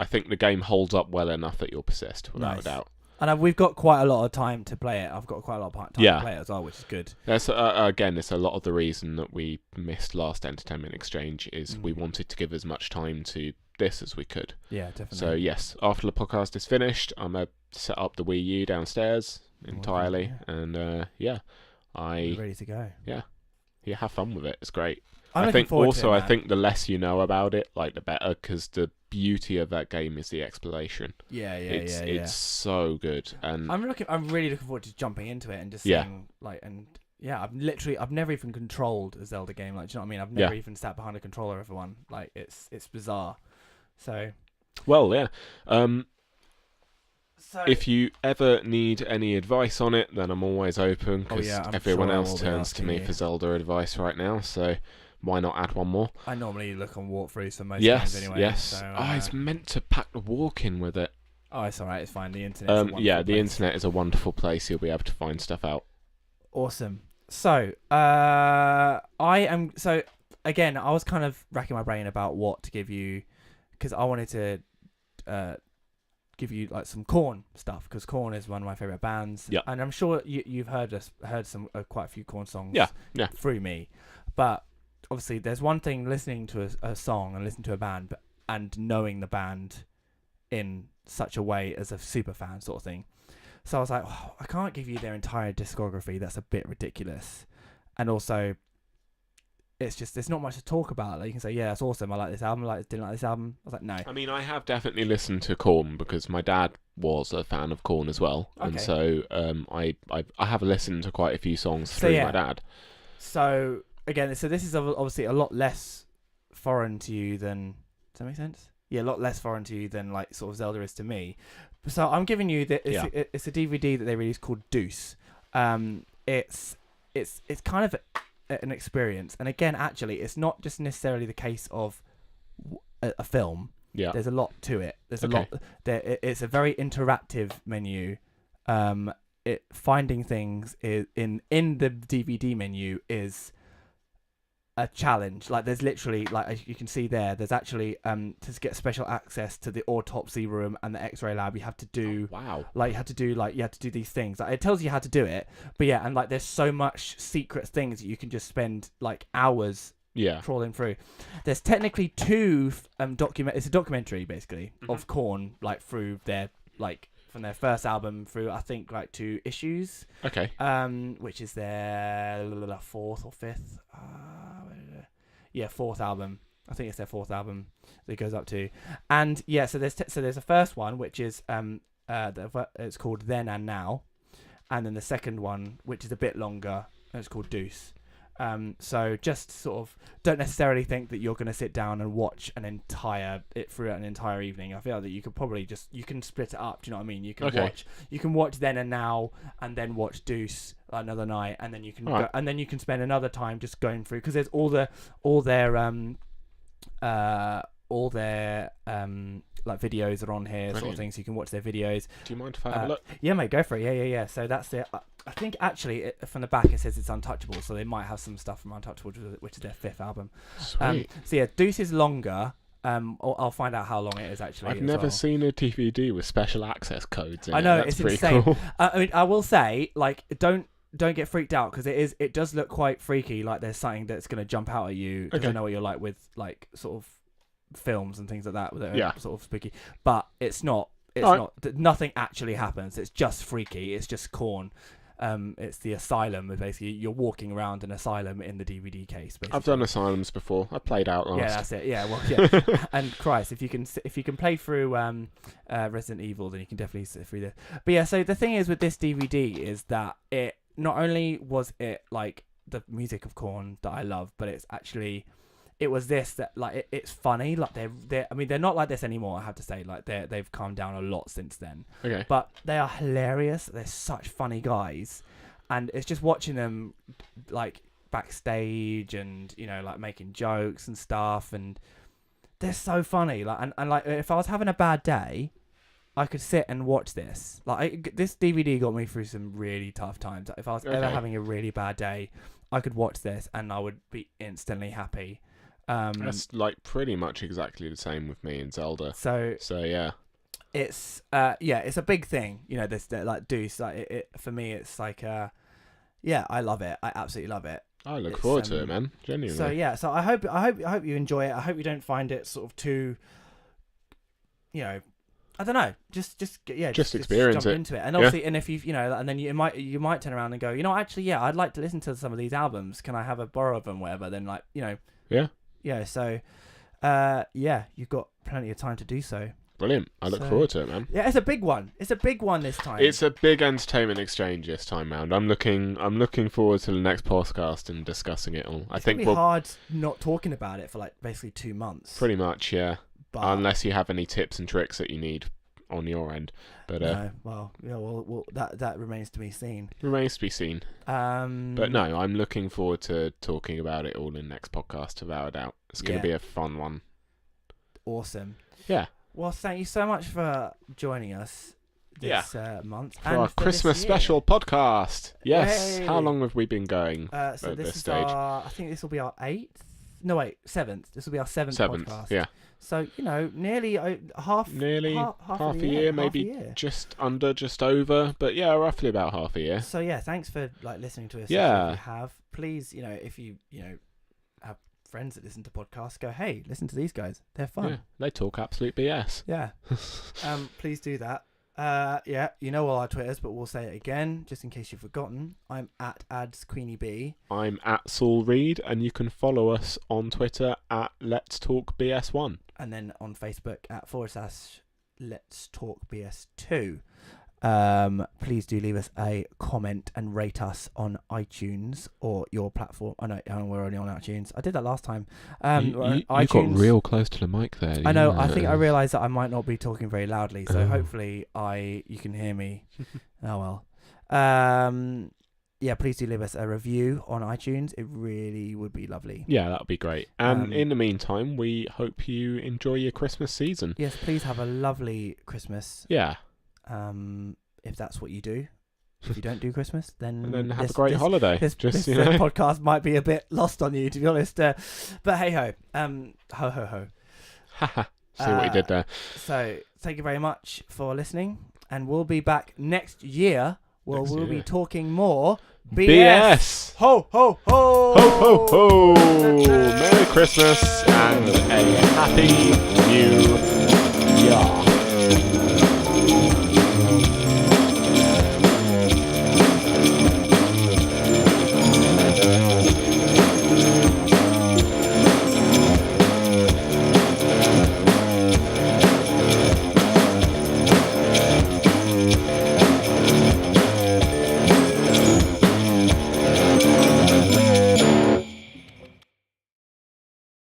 I think the game holds up well enough that you'll persist, without a doubt. And we've got quite a lot of time to play it. I've got quite a lot of time to play it as well, which is good. That's, again, it's a lot of the reason that we missed last Entertainment Exchange is we wanted to give as much time to this as we could. Yeah, definitely. So, yes, after the podcast is finished, I'm going to set up the Wii U downstairs entirely, and We're ready to go. Yeah, have fun with it. It's great. I think also, I think the less you know about it, like the better, because the beauty of that game is the exploration. It's so good, and I'm really looking forward to jumping into it and just seeing I've never even controlled a Zelda game. Like, do you know what I mean? I've never even sat behind a controller of one. Like, it's bizarre. So, if you ever need any advice on it, then I'm always open, because everyone else turns to me for Zelda advice right now, so why not add one more? I normally look on walkthroughs for most games anyway. Yes, so, it's meant to pack the walk in with it. Oh, it's alright, it's fine. The internet the internet is a wonderful place. You'll be able to find stuff out. Awesome. So, again, I was kind of racking my brain about what to give you, because I wanted to give you like some Korn stuff, because Korn is one of my favorite bands, and I'm sure you've heard some quite a few Korn songs through me, but obviously there's one thing listening to a song and listening to a band and knowing the band in such a way as a super fan sort of thing. So I was like, I can't give you their entire discography, that's a bit ridiculous. and also there's not much to talk about. Like, you can say, yeah, that's awesome. I like this album. Didn't like this album. I was like, no. I mean, I have definitely listened to Korn because my dad was a fan of Korn as well, and Okay. so I have listened to quite a few songs through my dad. So again, so this is obviously a lot less foreign to you than. Does that make sense? Yeah, a lot less foreign to you than like sort of Zelda is to me. So I'm giving you it's a DVD that they released called Deuce. It's kind of an experience, and again, actually, it's not just necessarily the case of a film. Yeah, there's a lot to it. There's a lot. It's a very interactive menu. Finding things in the DVD menu is a challenge. Like, there's literally, like, as you can see there's actually to get special access to the autopsy room and the X-ray lab, you have to do you have to do these things. Like, it tells you how to do it, but yeah, and like there's so much secret things that you can just spend like hours trawling through. There's technically two it's a documentary basically of Korn, like through their like from their first album through I think like 2 issues. Okay. Which is their 4th or 5th. Fourth album. I think it's their 4th album that it goes up to. And yeah, so there's a first one which is it's called Then and Now, and then the second one which is a bit longer and it's called Deuce. So just sort of don't necessarily think that you're going to sit down and watch an entire evening. I feel that you could probably you can split it up. Do you know what I mean? You can watch Then and Now and then watch Deuce another night, and then you can and then you can spend another time just going through, because there's all their like videos are on here. Brilliant. Sort of things, so you can watch their videos. Do you mind if I have a look? Yeah, mate, go for it. Yeah. So that's it. I think actually from the back it says it's Untouchable, so they might have some stuff from Untouchable, which is their 5th album. Sweet. So yeah, Deuce is longer. I'll find out how long it is actually. I've never seen a DVD with special access codes in I know, That's it's insane. Cool. I mean, I will say, like, don't get freaked out, because it does look quite freaky. Like, there's something that's going to jump out at you, because I know what you're like with like sort of films and things like that are sort of spooky, but it's not. Nothing actually happens. It's just freaky. It's just Korn. It's the asylum. Basically, you're walking around an asylum in the DVD case. Basically. I've done asylums before. I played Outlast. Yeah, that's it. Yeah, well, yeah. And Christ, if you can play through Resident Evil, then you can definitely sit through this. But yeah, so the thing is with this DVD is that it not only was it like the music of Korn that I love, but it was this that like it's funny. Like they're not like this anymore, I have to say. Like they've calmed down a lot since then. Okay. But they are hilarious. They're such funny guys, and it's just watching them like backstage and like making jokes and stuff, and they're so funny. Like and like if I was having a bad day, I could sit and watch this. Like this DVD got me through some really tough times. If I was ever having a really bad day, I could watch this and I would be instantly happy. That's like pretty much exactly the same with me and Zelda. So yeah, it's it's a big thing. This like Deuce. Like it for me, it's like I love it. I absolutely love it. I look forward to it, man. Genuinely. So yeah, so I hope you enjoy it. I hope you don't find it sort of too, I don't know. Just experience jump into it. And obviously, and if you've and then you might turn around and go, actually, I'd like to listen to some of these albums. Can I have a borrow of them, whatever? Then Yeah, so, you've got plenty of time to do so. Brilliant. I look forward to it, man. Yeah, it's a big one. It's a big one this time. It's a big entertainment exchange this time round. I'm looking forward to the next podcast and discussing it all. It's going to be hard not talking about it for like basically 2 months. Pretty much, yeah. But unless you have any tips and tricks that you need on your end. But no, well, that remains to be seen. Remains to be seen. But no, I'm looking forward to talking about it all in next podcast, without a doubt. It's going to be a fun one. Awesome. Yeah. Well, thank you so much for joining us this month. For our Christmas special podcast. Yes. Hey. How long have we been going at this stage? I think this will be our 8th. No, wait, 7th. This will be our 7th podcast. Yeah. So, nearly half a year, maybe just over, but yeah, roughly about half a year. So yeah, thanks for like listening to us. Yeah. If you have, please, if you have friends that listen to podcasts, go, hey, listen to these guys. They're fun. Yeah, they talk absolute BS. Yeah. Please do that. Yeah, you know all our Twitters, but we'll say it again, just in case you've forgotten. I'm at adsqueenieb. I'm at Saul Reed, and you can follow us on Twitter at Let's Talk BS1. And then on Facebook at / Let's Talk BS2. Please do leave us a comment and rate us on iTunes or your platform. I know we're only on iTunes. I did that last time. You iTunes, got real close to the mic there. I know. Yeah. I think I realised that I might not be talking very loudly, so hopefully you can hear me. Oh well. Yeah, please do leave us a review on iTunes. It really would be lovely. Yeah, that would be great. And in the meantime, we hope you enjoy your Christmas season. Yes, please have a lovely Christmas. Yeah. If that's what you do. If you don't do Christmas, then And then have a great holiday. This you know. podcast might be a bit lost on you, to be honest. But hey ho, ho ho ho. Haha. See what you did there. So thank you very much for listening, and we'll be back next year. Where we'll be talking more BS. Ho ho ho. ho ho ho! Merry Christmas and a happy new year.